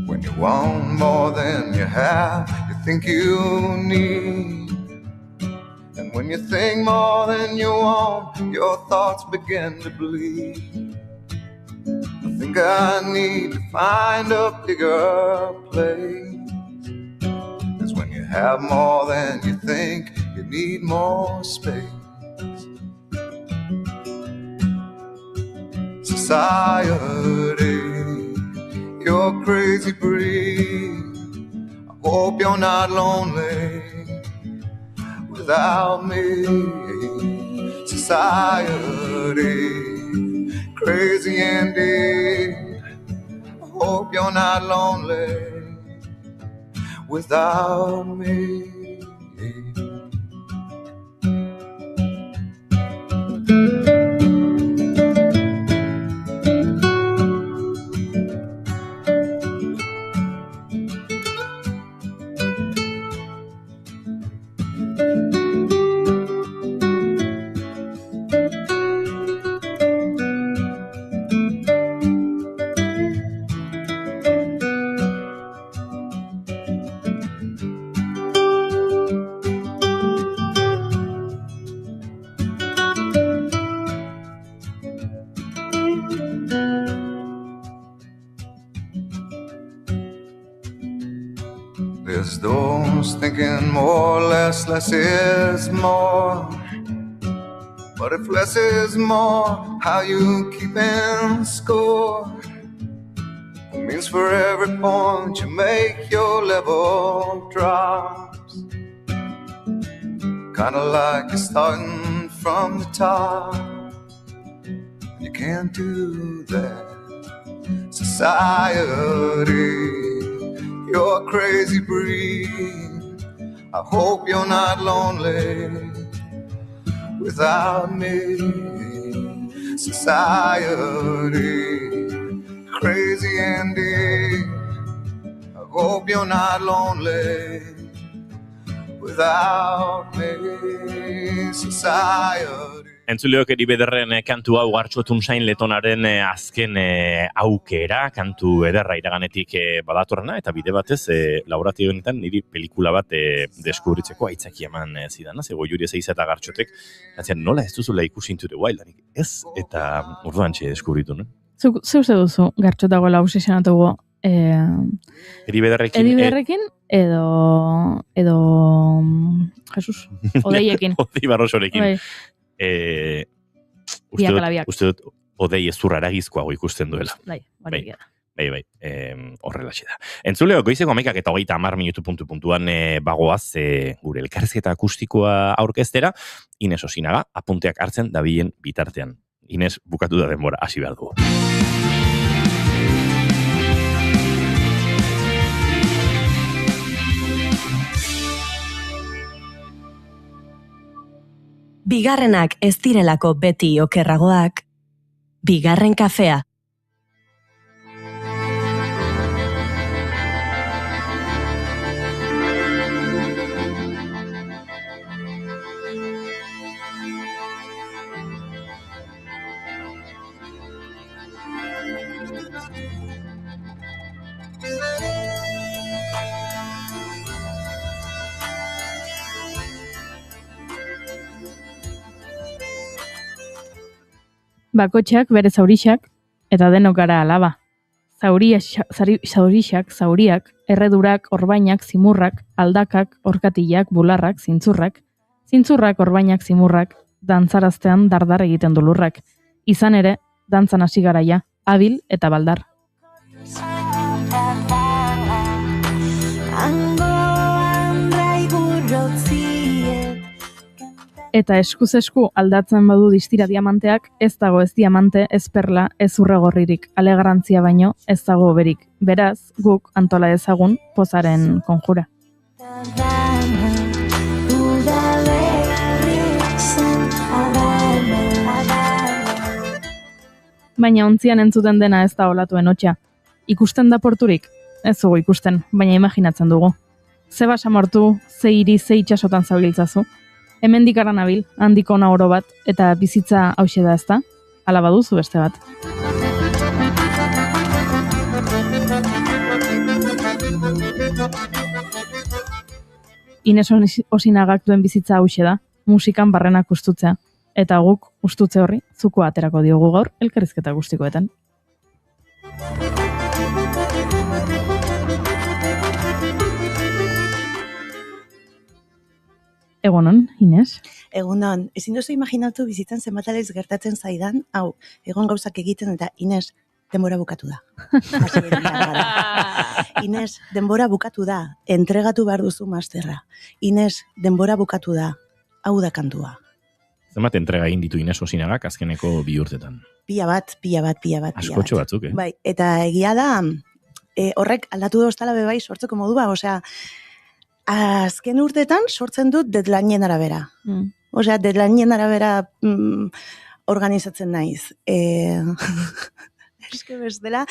When you want more than you have, you think you need. And when you think more than you want, your thoughts begin to bleed. I think I need to find a bigger place. 'Cause when you have more than you think, you need more space. Society, you're a crazy breed. I hope you're not lonely without me. Society, crazy indeed. I hope you're not lonely without me. There's those thinking more, less is more. But if less is more, how you keeping score? It means for every point you make, your level drops. Kinda like you're starting from the top. You can't do that. Society, you're a crazy breed. I hope you're not lonely without me. Society, crazy indeed. I hope you're not lonely without me. Society. Entzuleok Eribederren kantu hau Gartxotun Sain Letonaren azken aukera, kantu ederra iraganetik badatorrena, eta bide batez, laboratio honetan niri pelikula bat deskubritzeko aitzaki eman zidana, zego Juri Ezeiza eta Gartxotek, nola ez duzula ikusi Into the Wild, ez, eta urduan txe deskubritu, no? Zeu duzu Gartxotagoela obsesionatugu Eribederrekin edo Jesus, Odeiekin. Odei Barrosorekin. Uste dut Odei ezurra eragizkoago ikusten duela. Bai. Horrelaxe da. Entzuleo, goizeko 11:30 minutu puntuan bagoaz gure elkarrizketa akustikoa aurkeztera, Ines Osinaga apunteak hartzen dabilen bitartean. Ines, bukatu da denbora, hasi behar dugu. Bigarrenak ez direlako beti okerragoak, bigarren kafea. Bakotxak bere zaurixak, eta denok gara alaba. Zaurixak, erredurak, orbainak, zimurrak, aldakak, orkatilak, bularrak, zintzurrak, orbainak, zimurrak, dantzaraztean dardar egiten du lurrak. Izan ere, dantzan hasi garaia, abil eta baldar. Eta eskuz esku aldatzen badu distira diamanteak, ez dago ez diamante, ez perla, ez urregorririk, alegarantzia baino, ez dago berik. Beraz, guk antola ezagun pozaren konjura. Baina ontzian entzuten dena ez da olatuen hotxa. Ikusten da porturik? Ez dugu ikusten, baina imaginatzen dugu. Ze basamortu, ze hiri, ze itxasotan zabiltzazu. Hemendik ara nabil, handiko ona oro bat, eta bizitza hauxe da ezta? Hala baduzu beste bat. Ines Osinagak duen bizitza hauxe da, musikan barrenak ustutzea. Eta guk, ustutze horri, zuko aterako diogu gaur, elkarrizketa guztikoetan. Egunon, Ines? Egunon, ezin duzu imaginatu bizitzan zenbatalez gertatzen zaidan, hau, egon gauzak egiten eta Ines, denbora bukatu da. Ines, denbora bukatu da, entregatu behar duzu masterra. Ines, denbora bukatu da, hau da kantua. Zenbat entrega egin ditu Ines Osinagak azkeneko 2 urtetan? Pila bat. Askotxo batzuk, Bai, eta egia da, horrek aldatu doztala bebai sortzeko modua, osea, azken urtetan sortzen dut deadlineen arabera. Osea, deadlineen arabera organizatzen naiz. Eske bestela,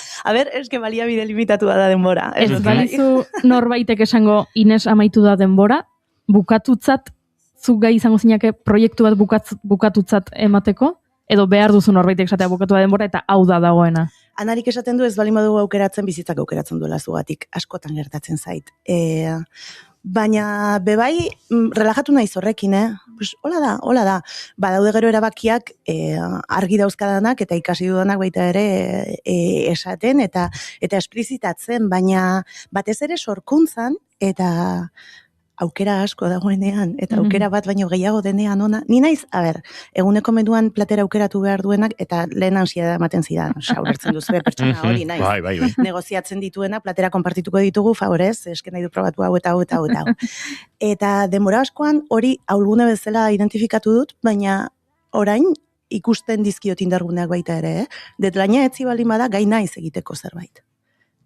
eske baliabide limitatua da denbora. Ez balizu norbaitek esango Ines amaitu da denbora, bukatutzat, zuk gai izango zinake proiektu bat bukatutzat emateko, edo behar duzu norbaitek esatea bukatu da denbora, eta hau da dagoena. Anarik esaten du ez bali badugu aukeratzen, bizitzak aukeratzen duela zugatik, askotan gertatzen zait. Baina bebai relajatu naiz horrekin, pues, hola da. Badaude gero erabakiak argi dauzkadanak eta ikasi dudanak baita ere esaten eta esplizitatzen, baina batez ere sorkuntzan eta aukera asko dagoenean, eta aukera bat baino gehiago denean ona, ni naiz, eguneko menuan platera aukeratu behar duenak, eta lehen ansiedad ematen zidan, ulertzen duzu, pertsona hori naiz. Bai. Negoziatzen dituena, platera konpartituko ditugu, favorez, esken nahi du probatu hau eta hau eta hau eta hau. Eta denbora askoan hori aulgune bezala identifikatu dut, baina orain ikusten dizkiot indarguneak baita ere, deadlinea etzi baldin bada gai naiz egiteko zerbait.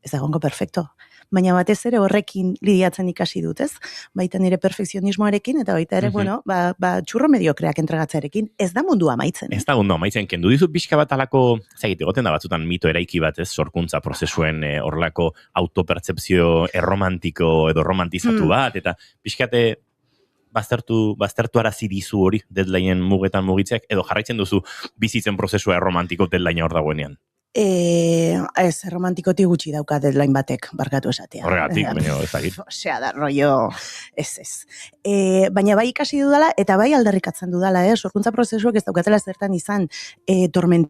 Ez egongo perfecto. Baina batez ere horrekin lidiatzen ikasi dut, ez? Baita nire perfekzionismoarekin, eta baita ere, txurro mediokreak entregatzearekin, ez da mundua amaitzen. Ez da mundu amaitzen, kendu dizu pixka bat alako, egoten da batzutan mito eraiki bat, ez, sorkuntza prozesuen horrelako autopertzepzio erromantiko edo romantizatu bat, eta pixkate baztertu arazi dizu hori deadlineen mugetan mugitzeak, edo jarraitzen duzu bizitzen prozesua erromantiko deadlinea hor dagoenean. Ez, romantikotik gutxi dauka deadline batek, barkatu esatea. Horregatik, baina ez dakit. Osea, da, rollo, ez. Baina bai ikasi dudala, eta bai aldarrikatzen dudala, sorkuntza prozesuak ez daukatela zertan izan torment.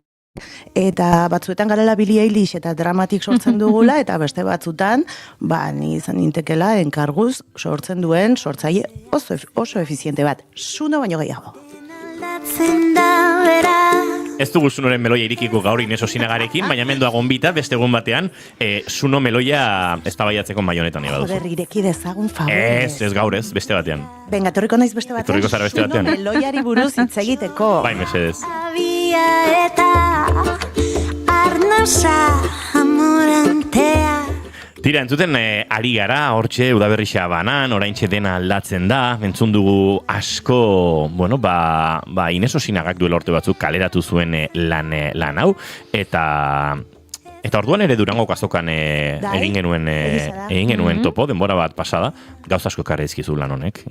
Eta batzuetan garela Billie Eilish eta dramatik sortzen dugula, eta beste batzutan, ni izan nintekela enkarguz sortzen duen sortzaile oso efiziente bat. Zuno baino gehiago. Ez dugu Zunoren meloia irikiko gaur Ines Osinagarekin, baina mendua gonbita, beste egun batean, Zuno meloia eztabaidatzeko Maionetan iba duzu. Joder, ireki dezagun favorez. Ez gaur ez, beste batean. Venga, torriko naiz beste batean. Torriko zara beste batean. Zuno meloiari buruz hitz egiteko. Bai, mesedez. Abia eta arnasa amorantea. Tira, entzuten ari gara, hortxe udaberrixa banan, oraintxe dena aldatzen da, entzun dugu asko, Ines Osinagak duela urte batzuk kaleratu zuen lan hau, eta orduan ere Durangoko azokan egin genuen topo, denbora bat pasada, gauza asko ekarri dizkizu lan honek,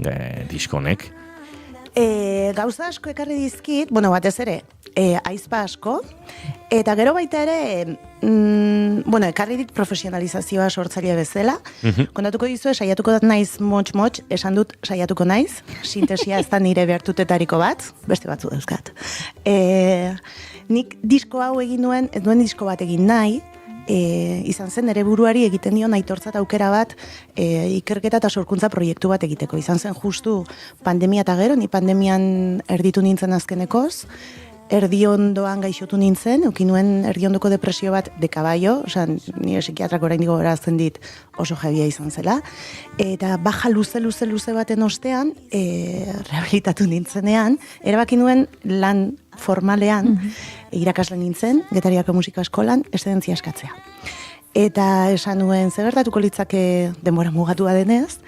disko honek. Gauza asko ekarri dizkit, batez ere, aizpa asko, eta gero baita ere, ekarri dit profesionalizazioa sortzaile bezala. Kontatuko dizu, saiatuko dat naiz motx, esan dut saiatuko naiz, sintesia ez da nire behartutetariko bat, beste batzu dauzkat. Nik disko hau egin nuen, ez duen disko bat egin nahi, izan zen ere buruari egiten dion aitortzat aukera bat ikerketa eta sorkuntza proiektu bat egiteko. Izan zen justu pandemia eta gero, ni pandemian erditu nintzen azkenekoz, erdiondoan gaixotu nintzen, ukinuen erdiondoko depresio bat de caballo, nire psikiatrak orain digo berazten dit oso jabia izan zela, eta baja luze baten ostean, rehabilitatu nintzenean, erabaki nuen lan formalean, irakasle nintzen, Getariako musika eskolan, eszedentzia eskatzea. Eta esan nuen, zegertatuko litzake denbora mugatua denez,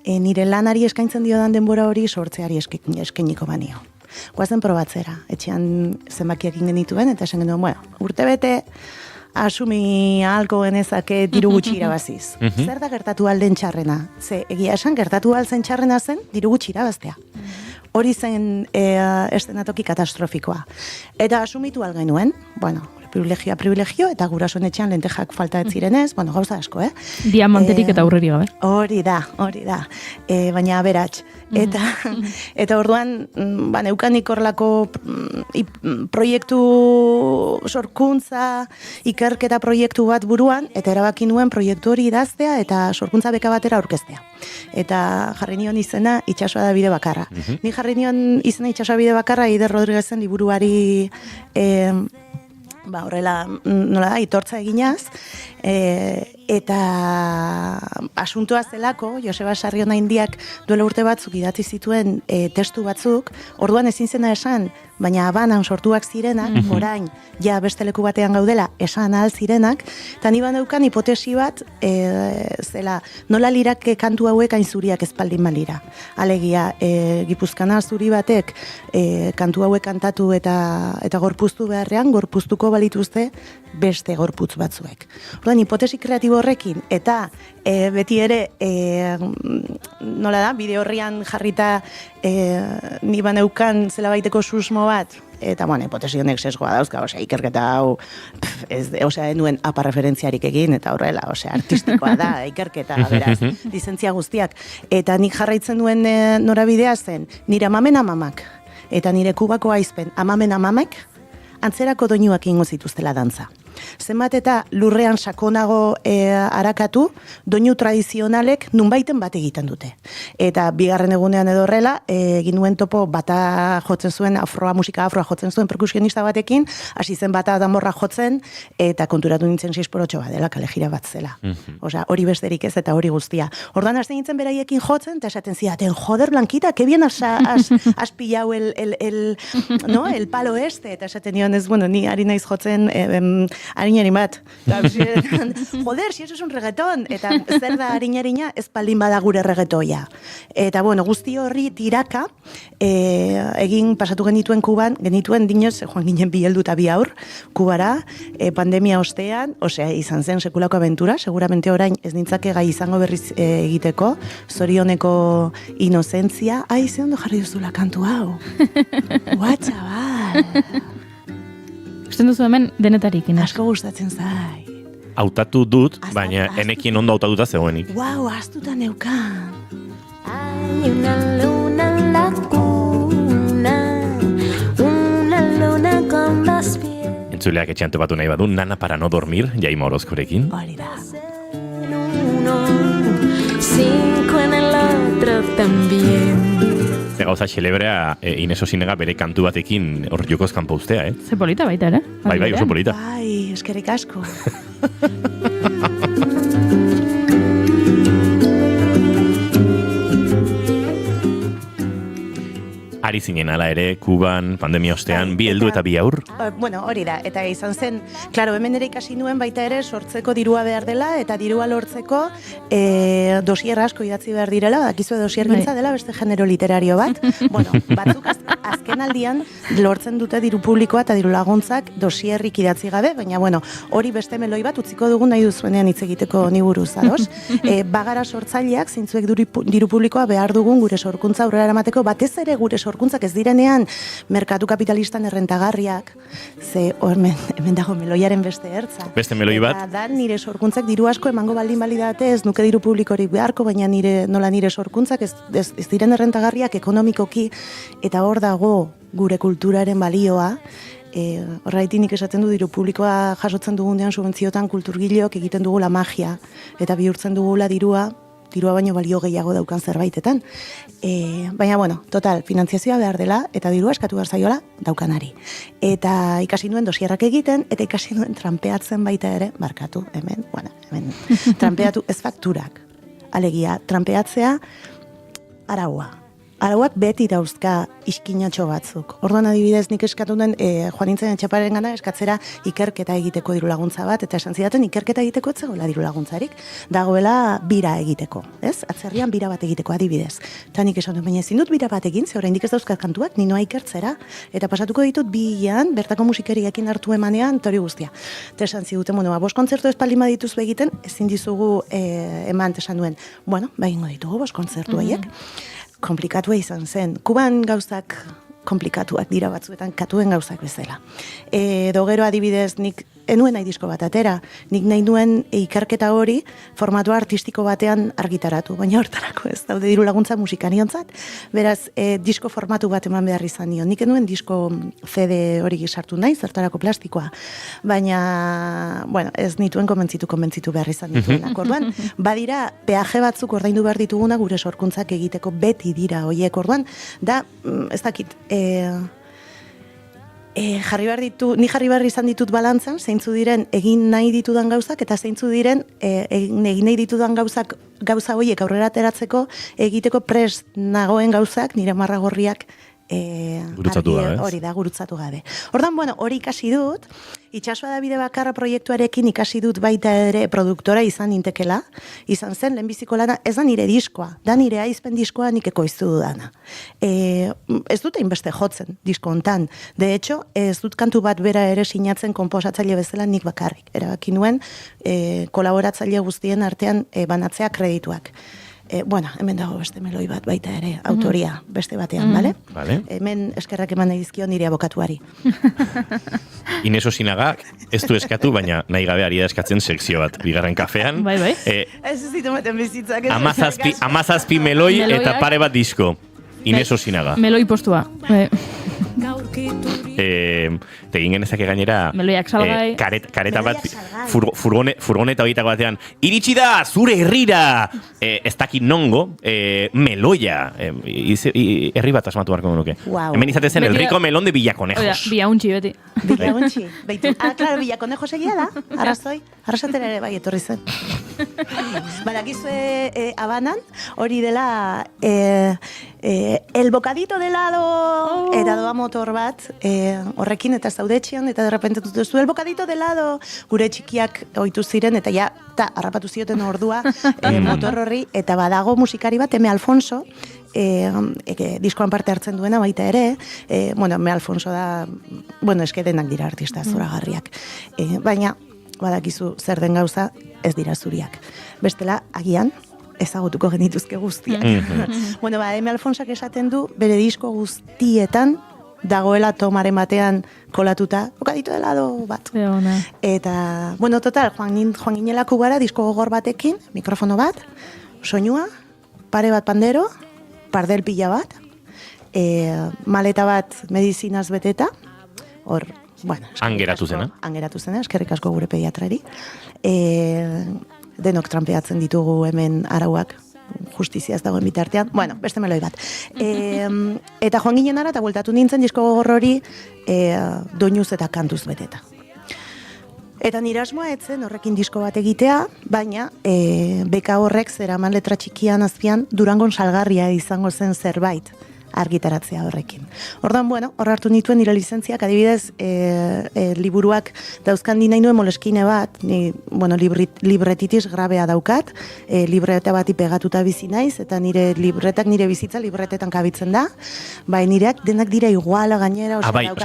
nire lanari eskaintzen diodan denbora hori sortzeari eskainiko banio. Guazen probatzera, etxean zenbakiak genituen, eta esan genuen, urtebete asumi ahalko genezake diru gutxi irabaziz. Zer da gertatu alden txarrena? Ze, egia esan, gertatu alzen txarrena zen diru gutxi irabaztea. Hori zen eszenatoki katastrofikoa. Eta asumitu algenuen, privilegio, eta gurasoen etxean lentejak falta ez zirenez, gauza asko, Diamanterik eta aurreri gabe. Hori da, baina aberats. Eta orduan, neukanik horlako proiektu sorkuntza, ikerketa proiektu bat buruan, eta erabaki nuen proiektu hori idaztea, eta sorkuntza beka batera aurkeztea. Eta jarri nion izena Itxasoa da bide bakarra. Ni jarri nion izena Itxasoa bide bakarra Eider Rodriguezen liburuari horrela, nola da, itortza eginaz, eta asuntoa zelako, Joseba Sarriona Indiak duela urte batzuk idatzi zituen testu batzuk, orduan ezin zena esan, baina abanan sortuak zirenak, orain, ja beste leku batean gaudela, esan ahal zirenak, eta ni baneukan hipotesi bat, zela, nola lirake kantu hauek hain zuriak ezpaldin malira. Alegia, Gipuzkana zuri batek kantu hauek kantatu eta gorpuztu beharrean, gorpuztuko balituzte beste gorputz batzuek. Orduan, hipotesi kreatibo horrekin, eta beti ere, nola da, bide horrian jarrita ni baneukan zela baiteko susmo bat, eta, hipotesi honek sesgoa dauzka, ikerketa hau, enuen aparreferentziarik egin, eta horrela, artistikoa da, ikerketa, beraz, lizentzia guztiak. Eta nik jarraitzen duen norabidea zen, nire amamen amamak, eta nire Kubako aizpen amamen amamek, antzerako doinuak ingo zituztela dantza. zenbat eta lurrean sakonago arakatu, doinu tradizionalek nunbaiten bat egiten dute. Eta bigarren egunean edo horrela, egin nuen topo bata jotzen zuen, musika afroa jotzen zuen perkusionista batekin, hasi zen bata danborra jotzen, eta konturatu nintzen 6x8 bat dela, kalejira bat zela. Osea, hori besterik ez eta hori guztia. Ordan hasten nintzen beraiekin jotzen, eta esaten zidaten, joder, Blanquita, que bien has pillado el palo este, eta esaten nion ez, bueno, ni ari naiz jotzen harinari bat. Joder, si eso es un reggaetón, eta zer da harinarina ez baldin bada gure reggaetoia. Eta, bueno, guzti horri tiraka, egin pasatu genituen Kuban, genituen dinoz, joan ginen bi heldu eta bi aur, Kubara, pandemia ostean, osea, izan zen sekulako aventura, seguramente orain ez nintzake gai izango berriz egiteko, zorioneko inozentzia, ze ondo jarri duzula kantu hau. Ua, txabal. Usten duzu hemen denetarik, Ines. Asko gustatzen zai. Hautatu dut, baina enekin ondo hautatuta zegoenik. Wow, astuta neukan. Hay una luna en la cuna, una luna con dos pies. Entzuleak etxean topatu nahi badu, Nana para no dormir, Jaime Orozkorekin. Hori da. Uno, cinco en el otro también. Gauza xelebrea Ines Osinega bere kantu batekin hor jokoz kanpo ustea, Ze polita baita, ere? Bai, oso polita. Bai, eskerrik asko. Ari zinen ala ere, Kuban, pandemia ostean, bi heldu eta bi aur? Bueno, hori da, eta izan zen, klaro, hemen ere ikasi nuen baita ere sortzeko dirua behar dela, eta dirua lortzeko dosier asko idatzi behar direla, dakizu dosier gintza dela beste genero literario bat. Bueno, batzuk azken aldian lortzen dute diru publikoa eta diru laguntzak dosierrik idatzi gabe, baina bueno, hori beste meloi bat utziko dugun nahi duzuenean hitz egiteko ni buruz, ados? Bagara sortzaileak, zeintzuek diru publikoa behar dugun gure sorkuntza aurrera eramateko, batez ere gure sorkuntzak ez direnean merkatu kapitalistan errentagarriak, ze hemen dago meloiaren beste ertza. Beste meloi bat? Eta da nire sorkuntzak diru asko emango baldin balidate, ez nuke diru publikorik beharko, baina nola nire sorkuntzak ez diren errentagarriak ekonomikoki, eta hor dago gure kulturaren balioa. Horraitinik esaten du diru publikoa jasotzen dugunean subentziotan kulturgileok egiten dugula magia, eta bihurtzen dugula dirua baino balio gehiago daukan zerbaitetan. Baina, bueno, total, finantziazioa behar dela, eta dirua eskatu behar zaiola daukanari. Eta ikasi nuen dosierrak egiten, eta ikasi nuen trampeatzen baita ere, barkatu, hemen, trampeatu ez fakturak. Alegia, trampeatzea araua. Arauak beti dauzka iskinatxo batzuk. Orduan adibidez nik eskatu duen joan nintzen etxaparen gana eskatzera ikerketa egiteko diru laguntza bat, eta esan zidaten ikerketa egiteko ez zegoela diru laguntzarik, dagoela bira egiteko, ez? Atzerrian bira bat egiteko adibidez. Eta nik esan duen, baina ezin dut bira bat egin, ze oraindik ez dauzkat kantuak, ninoa ikertzera, eta pasatuko ditut bi hilean, bertako musikeriekin hartu emanean, tori guztia. Eta esan ziduten, bueno, 5 kontzertu espaldin badituz egiten, ezin dizugu eman, esan duen, bueno, egingo ditugu 5 kontzertu haiek. Komplikatua izan zen. Kuban gauzak komplikatuak dira batzuetan, katuen gauzak bezala. Edo gero adibidez, nik enuen nahi disko bat atera, nik nahi nuen ikerketa hori formatua artistiko batean argitaratu, baina hortarako ez daude diru laguntza musikariontzat, beraz, disko formatu bat eman behar izan nion. Nik enuen disko CD hori sartu nahi, zertarako plastikoa, baina, bueno, ez nituen konbentzitu behar izan dituenak. Orduan, badira, peaje batzuk ordaindu behar dituguna gure sorkuntzak egiteko beti dira hoiek. Orduan, da, ez dakit, ni jarri behar izan ditut balantzan, zeintzu diren egin nahi ditudan gauzak, eta zeintzu diren egin nahi ditudan gauza horiek aurrera ateratzeko egiteko prest nagoen gauzak, nire marragorriak gurutzatu gabe. Hori da, gurutzatu gabe. Ordan, bueno, hori ikasi dut, Itxasoa da bide bakarra proiektuarekin ikasi dut baita ere produktora izan nintekela, izan zen, lehenbiziko lana, ez da nire diskoa, da nire aizpen diskoa nik ekoiztu dudana. Ez dut hainbeste jotzen disko hontan. De hecho, ez dut kantu bat bera ere sinatzen konposatzaile bezala nik bakarrik. Erabaki nuen, kolaboratzaile guztien artean banatzea kredituak. Bueno, hemen dago beste meloi bat baita ere, autoria beste batean, bale? Hemen eskerrak eman nahi dizkio nire abokatuari. Ines Osinaga, ez du eskatu, baina nahi gabe ari da eskatzen sekzio bat, bigarren kafean. Bai. Ez zitumaten bizitzak. 17 meloi eta pare bat disko. Ines Osinaga. Meloi postua. Te egin genezake gainera Meloiak salgai. Kareta bat furgoneta horietako batean iritsi da zure herrira ez dakit nongo meloia herri bat asmatu barko nuke. Wow. Hemen izate zen el rico melón de Villaconejos. Oida, Villauntxi beti. Villauntxi. Claro, Villaconejos egia da. Arrasatera ere bai etorri zen. Badakizue Habanan hori dela el bocadito de helado eta doa motor bat horrekin eta zaudetxean eta derrepente duzu el bocadito de helado gure txikiak ohitu ziren eta ja harrapatu zioten ordua motor horri eta badago musikari bat M. Alfonso diskoan parte hartzen duena baita ere M. Alfonso da eske denak dira artista zoragarriak baina badakizu zer den gauza ez dira zuriak bestela agian ezagutuko genituzke guztiak. M. Alfonsak esaten du bere disko guztietan dagoela tomaren batean kolatuta bokadito de helado bat. Eta, total, joan ginelako gara disko gogor batekin, mikrofono bat, soinua, pare bat pandero, pardel pila bat, maleta bat medizinaz beteta, hor, Angeratu zena. Eskerrik asko gure pediatrari. Denok trampeatzen ditugu hemen arauak justizia ez dagoen bitartean. Beste meloi bat. Eta joan ginen ara, eta bueltatu nintzen disko gogor hori doinuz eta kantuz beteta. Eta nire asmoa etzen horrekin disko bat egitea, baina beka horrek zeraman letra txikian azpian Durangon salgarria izango zen zerbait argitaratzea horrekin. Ordan, hor hartu nituen nire lizentziak, adibidez, liburuak dauzkan nahi nuen moleskine bat, libretitis grabea daukat, libreta bati pegatuta bizi naiz, eta nire libretak nire bizitza libretetan kabitzen da, nireak denak dira iguala gainera.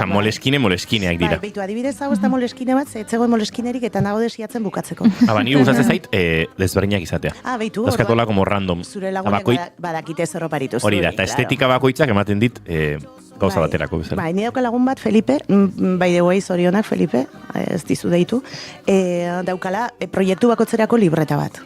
Moleskineak dira. Beitu, adibidez hau ez da moleskine bat, etzegoen moleskinerik eta nago desiatzen bukatzeko. Nire gustatzen zait, desberdinak izatea. Beitu, Dazkatola como random. Zure lagunek badakite zerroparitu. Hori da, eta estetika bakoitzak ematen dit gauza baterako bezala. Ni dauka lagun bat, Felipe, by the way, zorionak, Felipe, ez dizu deitu, daukala proiektu bakotzerako libreta bat.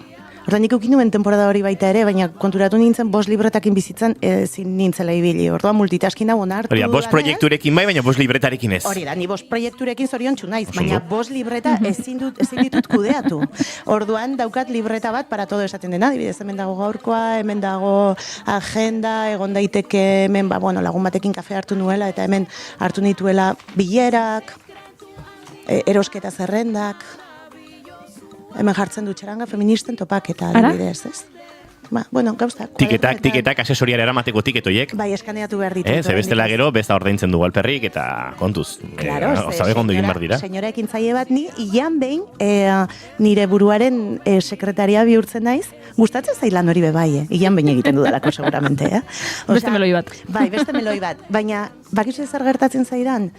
Horta nik ukin nuen temporada hori baita ere, baina konturatu nintzen 5 libretakin bizitzen ezin nintzela ibili. Orduan multitasking dago nartu. Hori da, 5 proiekturekin bai, baina 5 libretarekin ez. Hori da, ni 5 proiekturekin zoriontsu naiz, baina 5 libreta ezin ditut kudeatu. Orduan daukat libreta bat para todo esaten dena, adibidez hemen dago gaurkoa, hemen dago agenda, egon daiteke hemen lagun batekin kafe hartu nuela eta hemen hartu nituela bilerak, erosketa zerrendak. Hemen jartzen du txaranga feministen topaketa adibidez, ez? Gauztak. Tiketak, asesoriara eramateko tiketoiek. Bai, eskaneatu behar ditu. Ze bestela gero, besta ordaintzen du alperrik eta kontuz. Zabe gondo egin behar dira. Senyora ekintzaile bat ni, ian behin, nire buruaren sekretaria bihurtzen naiz, gustatzen zailan hori bebai, ian behin egiten dudalako seguramente, Beste meloi bat. Bai, beste meloi bat. Baina, bakizu zer gertatzen zaidan,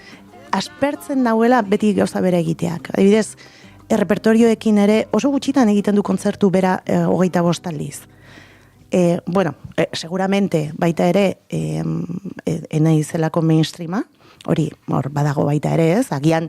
aspertzen nauela beti gauza bere egiteak. Adibidez, errepertorioekin ere oso gutxitan egiten du kontzertu bera 25 aldiz. Seguramente baita ere enaizelako mainstreama, hori badago baita ere ez, agian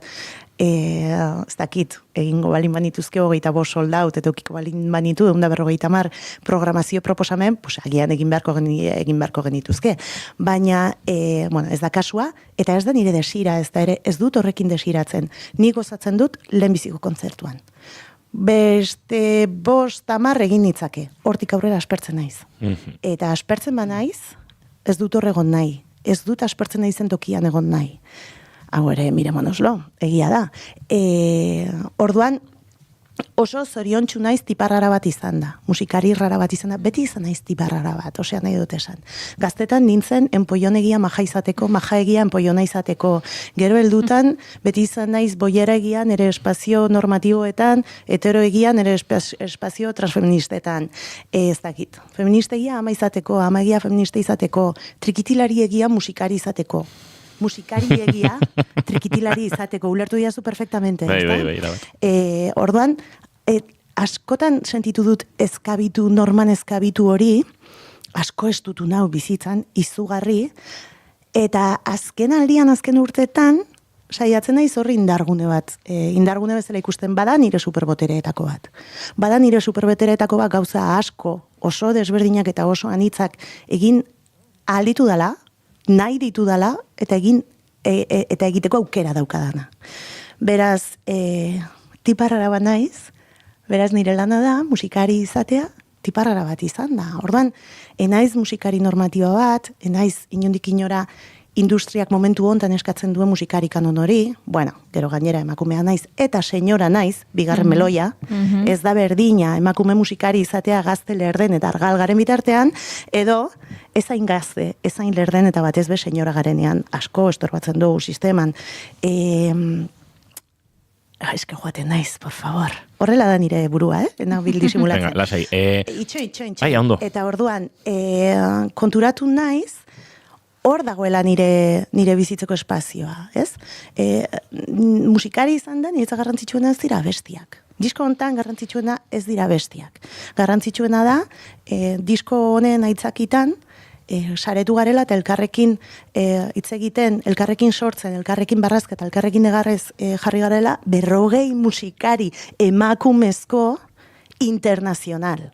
ez dakit, egingo balin banituzke 25 soldaut, eta ukiko balin banitu 150 programazio proposamen, agian egin beharko genituzke. Baina, ez da kasua, eta ez da nire desira, ez da ere, ez dut horrekin desiratzen. Ni gozatzen dut lehenbiziko kontzertuan. Beste 50 egin nitzake, hortik aurrera aspertzen naiz. Eta aspertzen ba naiz, ez dut horregon nahi. Ez dut aspertzen naizen tokian egon nahi. Hau ere, miremonoslo, egia da. Orduan, oso zoriontsu naiz tiparrara bat izan da. Musikari rara bat izan da, beti izan naiz tiparrara bat, osea nahi dut esan. Gaztetan nintzen enpoionegia maja izateko, majaegia enpoiona izateko. Gero heldutan, beti izan naiz boieraegia nere espazio normatiboetan, heteroegia nere espazio transfeministetan. Ez dakit. Feministegia ama izateko, amaegia feministe izateko, trikitilari musikari izateko. Musikariegia, trikitilari izateko, ulertu diazu perfectamente. Bai. Orduan, askotan sentitu dut norman eskabitu hori, asko estutu nau bizitzan, izugarri, eta azken urtetan, saiatzen naiz horri indargune bat. Indargune bezala ikusten bada nire superbotereetako bat. Bada nire superbotereetako bat gauza asko, oso desberdinak eta oso anitzak egin ahalitu dela, nahi ditu dala eta eta egiteko aukera daukadana. Beraz, tiparrara bat naiz, beraz nire lana da, musikari izatea, tiparrara bat izan da. Orduan, enaiz musikari normatiba bat, enaiz inondik inora industriak momentu hontan eskatzen duen musikari kanon hori, bueno, gero gainera emakumea naiz, eta senyora naiz, bigarren meloia, ez da berdina emakume musikari izatea gazte lerden eta argal garen bitartean, edo ezain gazte, ezain lerden eta batez be senyora garenean, asko estorbatzen dugu sisteman. Eske joaten naiz, por favor. Horrela da nire burua, Ena bil disimulatzen. Venga, lasai. Itxo. Ai, ondo. Eta orduan, konturatu naiz, hor dagoela nire bizitzeko espazioa, ez? Musikari izan da, niretza garrantzitsuena ez dira abestiak. Disko hontan garrantzitsuena ez dira abestiak. Garrantzitsuena da, disko honen aitzakitan, saretu garela eta elkarrekin hitz egiten, elkarrekin sortzen, elkarrekin barrazketa, elkarrekin negarrez jarri garela, 40 musikari emakumezko internazional.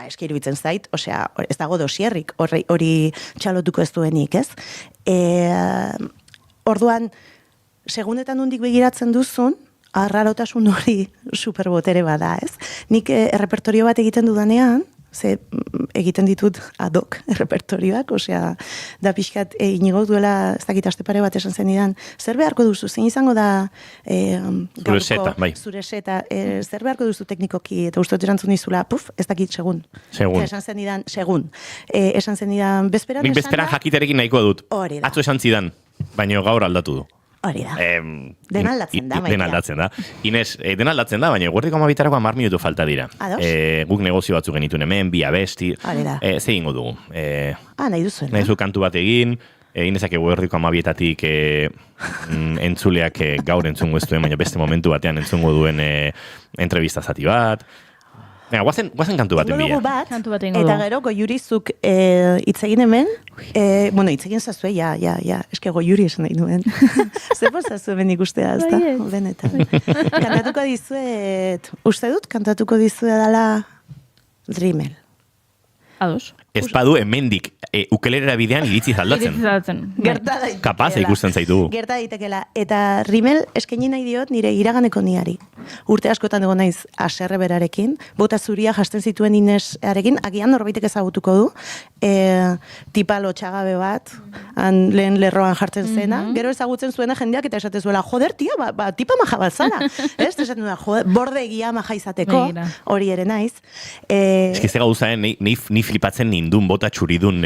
Eski iruditzen zait, osea, ez dago dosierrik, hori txalotuko ez duenik, ez? Orduan, segundetan hundik begiratzen duzun, arrarotasun hori superbotere bada, ez? Nik errepertorio bat egiten dudanean, ze egiten ditut ad hoc errepertorioak, osea, da pixkat Inigo duela, ez dakit aste pare bat esan zenidan, zer beharko duzu, zein izango da zure seta, zer beharko duzu teknikoki, eta uste erantzun dizula, ez dakit segun. Esan zenidan, segun. Esan zenidan, bezperan nik bezperan jakiterekin nahikoa dut. Hori da. Atzo esan zidan, baina gaur aldatu du. Hori da. Dena aldatzen da. Dena aldatzen da. Inez, dena aldatzen da, baina guardiko 12 10 minutu falta dira. Guk negozio batzuk genituen hemen, bi abesti. Hori da. Ze ingo dugu. Nahi duzuen. Nahi zu kantu bat egin, Inezak guardiko 12 entzuleak gaur entzungo ez duen, baina beste momentu batean entzungo duen entrevista zati bat. Guazen kantu baten bila. Eta gero, goiurizuk itzegin hemen, itzegin zazue, eske goiuri esan nahi nuen. Zepo zazue hemen ikustea, ez da? Benetan. Kantatuko dizuet, uste dut, kantatuko dizuet dala Rimmel. Ados. Ez badu hemendik ukelerera bidean iritzi zaldatzen. Gerta daitekela. Kapaza ikusten zaitu. Gerta daitekela. Eta Rimmel eskaini nahi diot nire iraganeko niari. Urte askotan egon naiz haserre berarekin, bota zuria jasten zituen Inesarekin, agian norbaitek ezagutuko du, tipa lotxagabe bat, lehen lerroan jartzen zena, gero ezagutzen zuena jendeak eta esaten zuela, joder, tia, tipa maja bat zara. Ez, esaten duela, joder, borde egia maja izateko, hori ere naiz. Eskize gauzaen, ni flipatzen nindun bota txuridun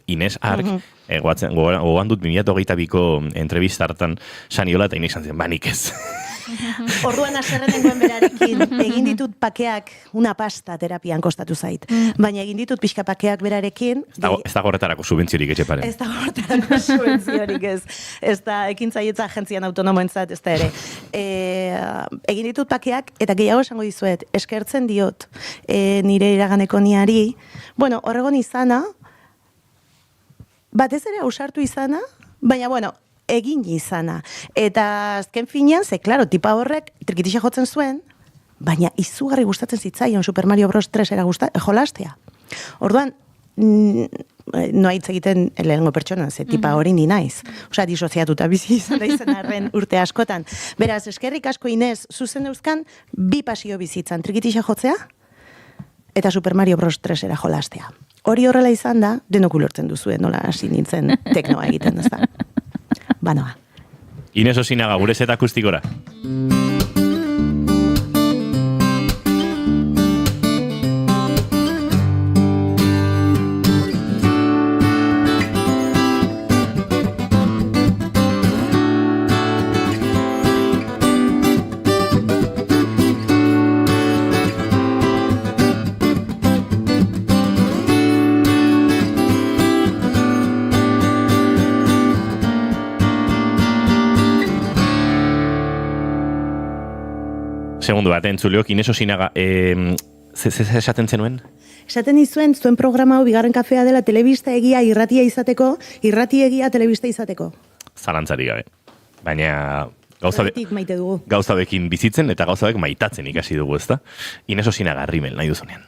Ines Ark, gogoan dut 2022ko entrevista hartan saniola eta Ines zantzen, nik ez. Orduan haserrenengoen berarekin, egin ditut pakeak una pasta terapian kostatu zait. Baina egin ditut pixka pakeak berarekin. Ez da gorretarako subentziorik etxeparen. Ez da gorretarako subentziorik ez. Ez da ekintzaietza agentzian autonomoentzat, ez da ere. Egin ditut pakeak, eta gehiago esango dizuet, eskertzen diot nire iraganeko niari. Horregon izana, batez ere ausartu izana, baina egin izana. Eta azken finean, klaro, tipa horrek trikitixa jotzen zuen, baina izugarri gustatzen zitzaion Super Mario Bros. 3 era jolastea. Orduan, noa hitz egiten lehenengo pertsona, ze tipa hori ni naiz. Osea, disoziatuta bizi izan da izan arren urte askotan. Beraz, eskerrik asko Inez, zuzen euskan, 2 pasio bizitzan, trikitixa jotzea, eta Super Mario Bros. 3 era jolastea. Hori horrela izan da, denok ulertzen duzue, nola hasi nintzen teknoa egiten, ez da. Banoa. Inez Osinaga, gure zeta akustikora. Segundu bat, entzuleok, Inez Osinaga, esaten zenuen? Esaten izuen, zuen programa hau bigarren kafea dela telebista egia irratia izateko, irrati egia telebista izateko. Zalantzari gabe. Baina gauza bekin bizitzen eta gauza bek maitatzen ikasi dugu, ezta? Inez Osinaga, Rimmel, nahi duzunean.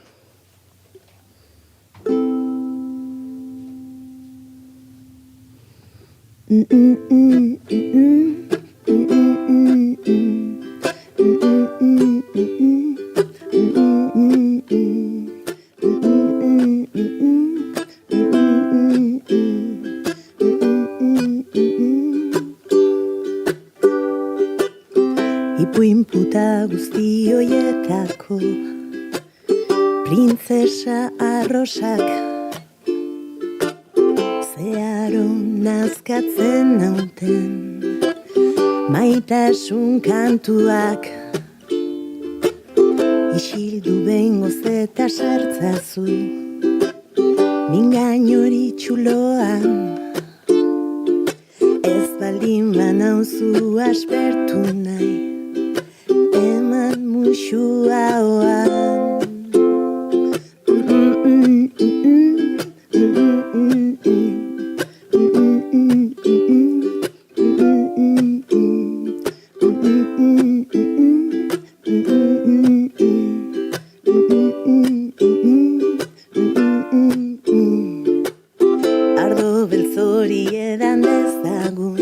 Ipuin puta guzti hoietako printzesa arrosak zeharo nazkatzen nauten maitasun kantuak isildu behingoz eta sartzazu mingain hori txuloan ez baldin banauzu aspertu nahi eman muxua oan ardo beltzori edan dezagun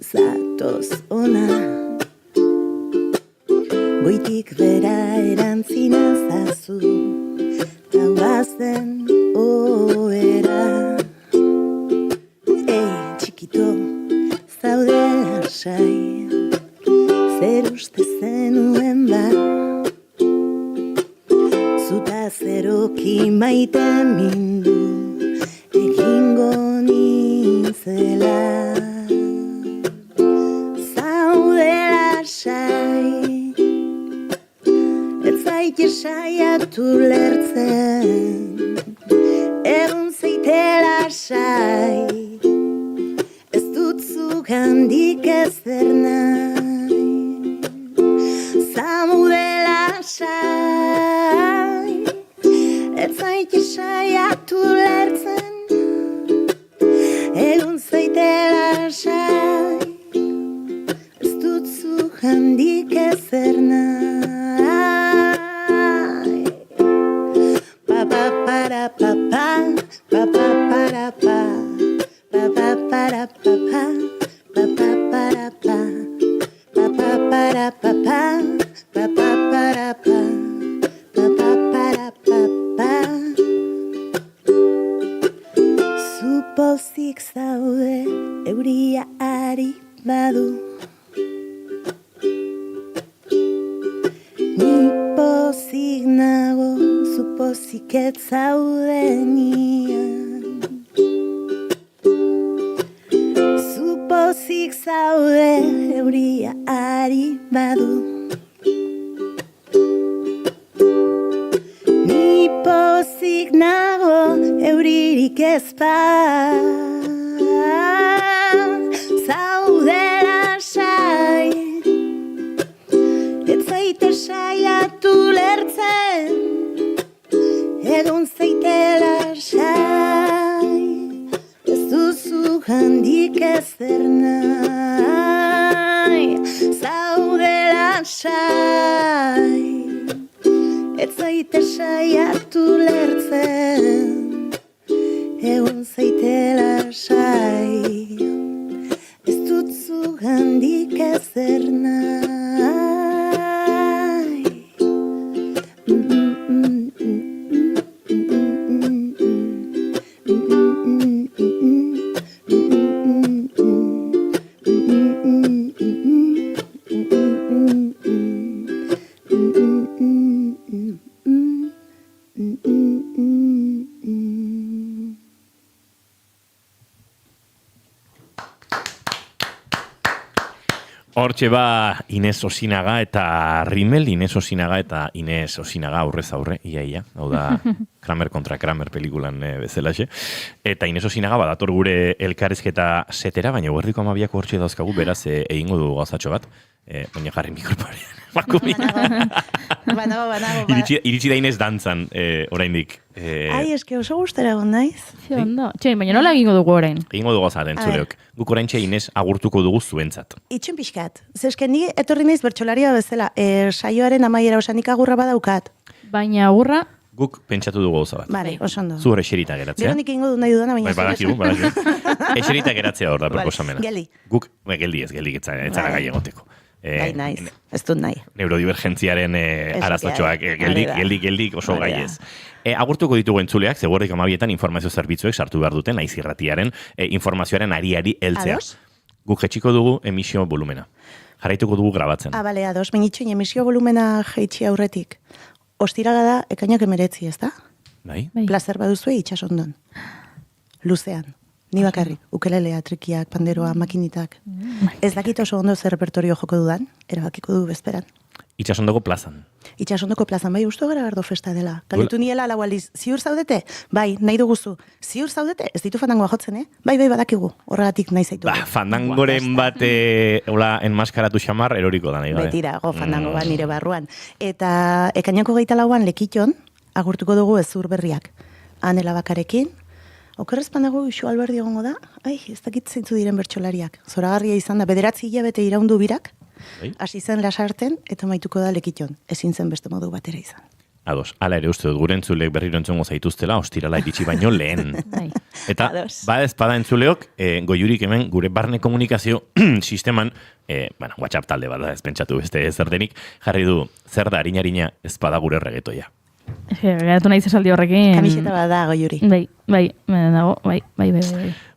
zatoz ona goitik bera erantzina zazu tauazen oera txikito zaude lasai zer uste zenuen ba zuta zeroki maite mindu egingo nintzela zaude lasai ez zaite saiatu lertzen egun zeite lasai ez dut zugandik ezer nahi zaude lasai ez zaite saiatu lertzen egun zeite lasai ez dut zugandik ezer nahi para pa pa pa pa para pa pa pa para pa pa pa pa para pa pa pa para pa pa pa pa para pa pa pa para pa pa zupozik zaude euria ari badu ni pozik nago zupozik ez zaude nian zupozik zaude euria ari badu ni pozik nago euririk ez zaude lasai ez zaite saiatu lertzen egun zeite lasai ez duzu handik ezer nahi zaude lasai ez zaite saiatu lertzen egun zeite lasai ez duzu handik ezer nahi Hortxe ba Ines Osinaga eta Rimmel, Ines Osinaga eta Ines Osinaga aurrez aurre, ia, hau da Kramer kontra Kramer pelikulan bezalaxe. Eta Ines Osinaga badator gure elkarrizketa setera, baina Guerriko Amabiako hortxe dauzkagu, beraz egingo du gauzatxo bat. Baina jarri mikroparean. Banago. Iritsi da Ines dantzan, oraindik. Ai, eske oso gustera egon naiz. Ondo. Txein, baina nola egingo dugu orain? Egingo dugu zaten, zuleok. Guk orain Ines agurtuko dugu zuentzat. Itxun pixkat. Zesken ni etorri naiz bertsolaria bezala. Saioaren amaiera osanik agurra badaukat. Baina agurra Guk pentsatu dugu gauza bat. Bale, oso ondo. Zu hor eserita geratzea. Gero nik ingo dut nahi dudana, baina Badakigu. Eserita geratzea hor da proposamena. Geldi. Guk, geldi etzara gai egoteko. Bai, naiz, ez dut nahi. Neurodivergentziaren arazotxoak, geldik oso gai ez. Agurtuko ditugu entzuleak, zegoerrik 12etan informazio zerbitzuek sartu behar duten, naiz irratiaren informazioaren ari heltzea. Guk jetxiko dugu emisio volumena. Jarraituko dugu grabatzen. Bale, ados, benitxoin emisio volumena jeitxi aurretik. Ostirala da, ekainak 19, ez da? Bai. Plazer baduzue itxasondon. Luzean. Ni bakarrik, ukelelea, trikiak, panderoa, makinitak. Ez dakit oso ondo zer repertorio joko dudan, erabakiko du bezperan. Itxasondoko plazan. Itxasondoko plazan, bai, usto gara berdo festa dela. Galetu niela lau aldiz, ziur zaudete? Bai, nahi duguzu. Ziur zaudete? Ez ditu fandangoa jotzen, Bai, badakigu, horregatik nahi zaitu. Fandangoren bat enmaskaratu xamar eroriko da nahi gabe. Betira, fandango bat nire barruan. Eta ekainako 24an Lekiton, agurtuko dugu Ezur Berriak. Anela Bakarekin, okerrezpan dago Uxu Alberdi egongo da, ez dakit zeintzu diren bertsolariak. Zoragarria izan da, 9 hilabete iraundu birak, hasi zen Lasarten, eta maituko da Lekiton. Ezin zen beste modu batera izan. Ados, ala ere uste dut, gure entzulek berriro entzungo zaituztela, ostirala iritsi baino lehen. Eta, bada entzuleok, goiurik hemen gure barne komunikazio sisteman, WhatsApp talde bat da, ez pentsatu beste zer denik, jarri du, zer da harina ezpada gure regetoia. Geratu nahi zesaldi horrekin. Kamiseta bat da, goiuri. Bai.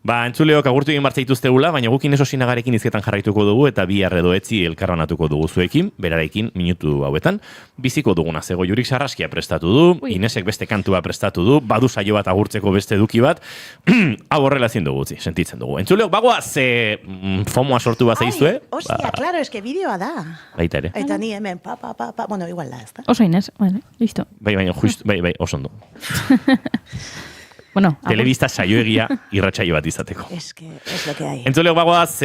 Entzuleok agurtu egin bartzaituztegula, baina gukin eso sinagarekin izketan jarraituko dugu eta bi arredo etzi elkarbanatuko dugu zuekin, berarekin minutu hauetan. Biziko duguna zego jurik sarraskia prestatu du, Inesek beste kantua prestatu du, badu saio bat agurtzeko beste eduki bat, hau horrela ezin dugu, sentitzen dugu. Entzuleok, bagoaz, fomoa sortu bat zaizue? Ostia, klaro, eske bideoa da. Baita ere. Eta ni hemen, bueno, igual da, ez da. Oso Ines, listo. Bai, oso ondo. Bueno, telebista saioegia irratsaio bat izateko. Es lo que hay. Entzuleok bagoaz,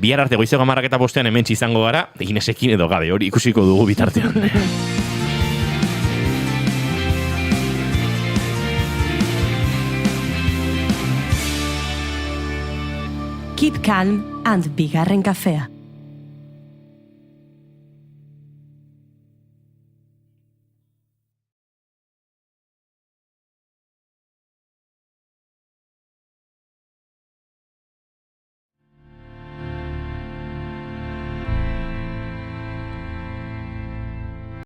bihar arte goizeko 10:05 hementsi izango gara, Inesekin edo gabe, hori ikusiko dugu bitartean. Keep calm and bigarren kafea.